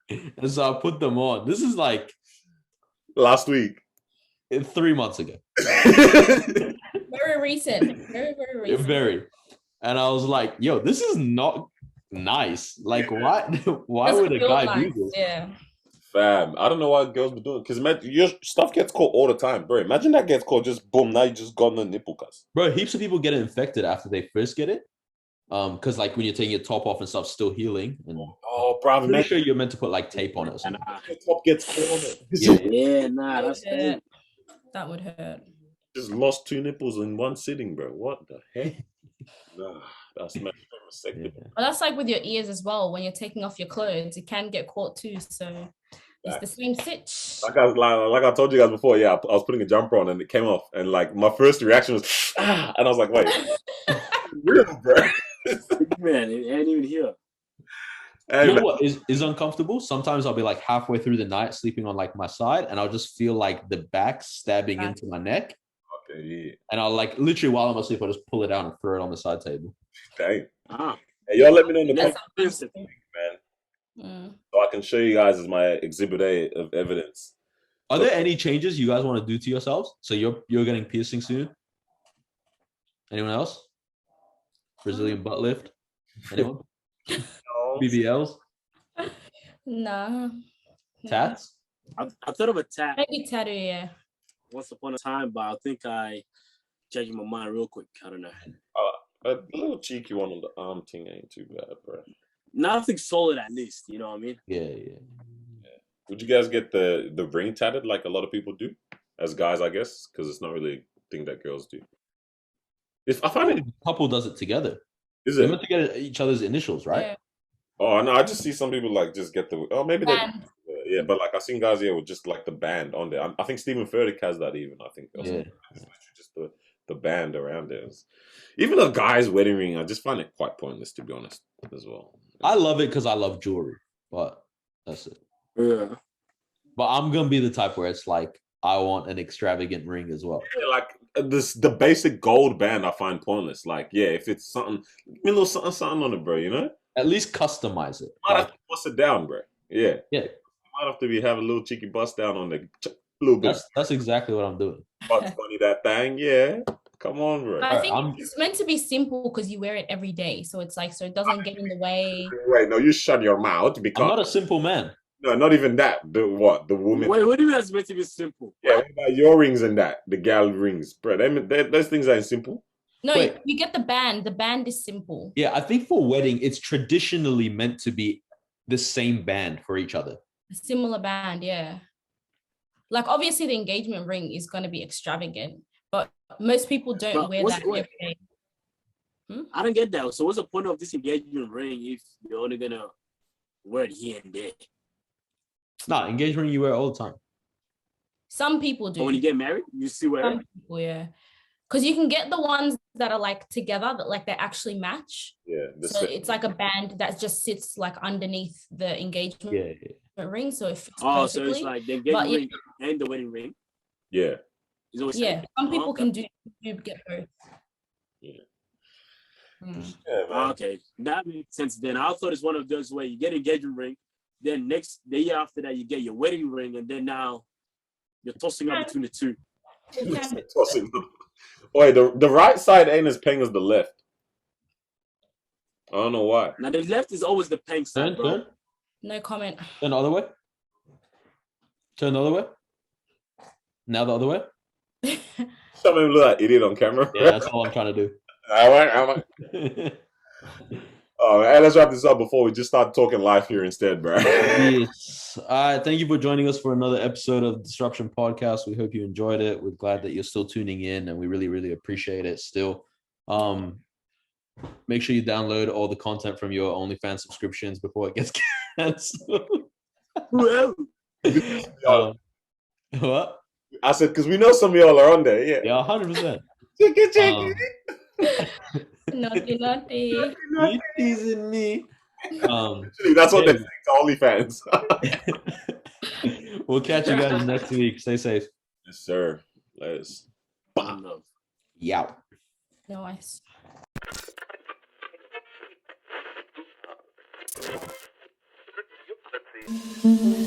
And so I put them on. This is like Last week. 3 months ago. Very recent. Very, very recent. Very. And I was like, yo, this is not nice. Like, why would a guy do this? Yeah. Fam, I don't know why girls be doing it. Because your stuff gets caught all the time, bro. Imagine that gets caught, just boom, now you just got the nipple cuts. Bro, heaps of people get infected after they first get it. Because like when you're taking your top off and stuff, still healing. And bro, I'm pretty sure you're meant to put like tape on it or something. Your top gets caught on it. Yeah, nah, that's hurt. That would hurt. Just lost 2 nipples in one sitting, bro. What the heck? Nah, that's my mistake. Well, that's like with your ears as well. When you're taking off your clothes, it can get caught too. So it's the same stitch. Like I told you guys before, yeah, I was putting a jumper on and it came off, and like my first reaction was, and I was like, wait, real, bro. Man, it ain't even here. Hey, you know what is uncomfortable? Sometimes I'll be like halfway through the night sleeping on like my side, and I'll just feel like the back stabbing into my neck. Okay, yeah. And I'll like literally while I'm asleep, I'll just pull it out and throw it on the side table. Dang. Hey, y'all let me know in the That's comments, man. So I can show you guys as my exhibit A of evidence. Are there any changes you guys want to do to yourselves? So you're getting piercing soon? Anyone else? Brazilian butt lift? Anyone? No. BBLs? Nah. Tats? I thought of a tat Maybe tattoo, yeah. once upon a time, but I think I changed my mind real quick. I don't know. A little cheeky one on the arm thing ain't too bad, bro. Nothing solid, at least. You know what I mean? Yeah. Would you guys get the ring tatted like a lot of people do, as guys, I guess, because it's not really a thing that girls do. If I find it, a couple does it together. Is They're it? meant to get each other's initials, right? Yeah. Oh no, I just see some people like just get the. Oh, maybe they. Band. Yeah, but like I've seen guys here with just like the band on there. I think Stephen Furtick has that even. I think. Yeah. It's just the band around there. Even a guy's wedding ring, I just find it quite pointless, to be honest, as well. I love it because I love jewelry, but that's it. Yeah. But I'm gonna be the type where it's like I want an extravagant ring as well. Yeah, like the basic gold band I find pointless. Like, yeah, if it's something, give me a little something on it, bro. You know, At least customize it. might have to bust it down, bro. Yeah, Yeah. Might have to have a little cheeky bust down on the little bit. That's exactly what I'm doing. Bucks Bunny that thing, yeah. Come on, bro. I think it's meant to be simple because you wear it every day. So it's like, so it doesn't get in the way. Wait, no, you shut your mouth because I'm not a simple man. No, not even that. The woman. Wait, what do you mean that's meant to be simple? Yeah, what about your rings and that? The gal rings, bro. Those things ain't simple. No, Wait. you get the band. The band is simple. Yeah, I think for wedding, it's traditionally meant to be the same band for each other. A similar band, yeah. Like obviously the engagement ring is going to be extravagant, but most people don't wear that every day. I don't get that. So what's the point of this engagement ring if you're only gonna wear it here and there? Nah, engagement ring you wear all the time. Some people do. But when you get married, you still wear Some it? people, yeah. Because you can get the ones that are like together, that like they actually match. Yeah. So it's like a band that just sits like underneath the engagement ring. So it fits perfectly. So it's like the engagement ring and the wedding ring. Yeah. Yeah. Some people can do get both. Yeah. Yeah, okay, that makes sense. Then I thought it's one of those where you get an engagement ring, then the year after that you get your wedding ring, and then now you're tossing up between the two. Tossing up. Wait, the right side ain't as paying as the left. I don't know why. Now the left is always the paying side, bro. Turn. No comment. Turn the other way. Turn the other way. Now the other way. Some of them look like idiot on camera. Yeah, that's all I'm trying to do. All right. Oh, man, let's wrap this up before we just start talking live here instead, bro. Yes. Thank you for joining us for another episode of Disruption Podcast. We hope you enjoyed it. We're glad that you're still tuning in, and we really, really appreciate it still. Make sure you download all the content from your OnlyFans subscriptions before it gets canceled. What? I said, because we know some of y'all are on there. Yeah. Yeah, 100%. Check it. Naughty. You teasing me. Actually, that's what they're saying to OnlyFans. We'll catch you guys next week. Stay safe. Yes, sir. Let's. Yeah. Nice. see.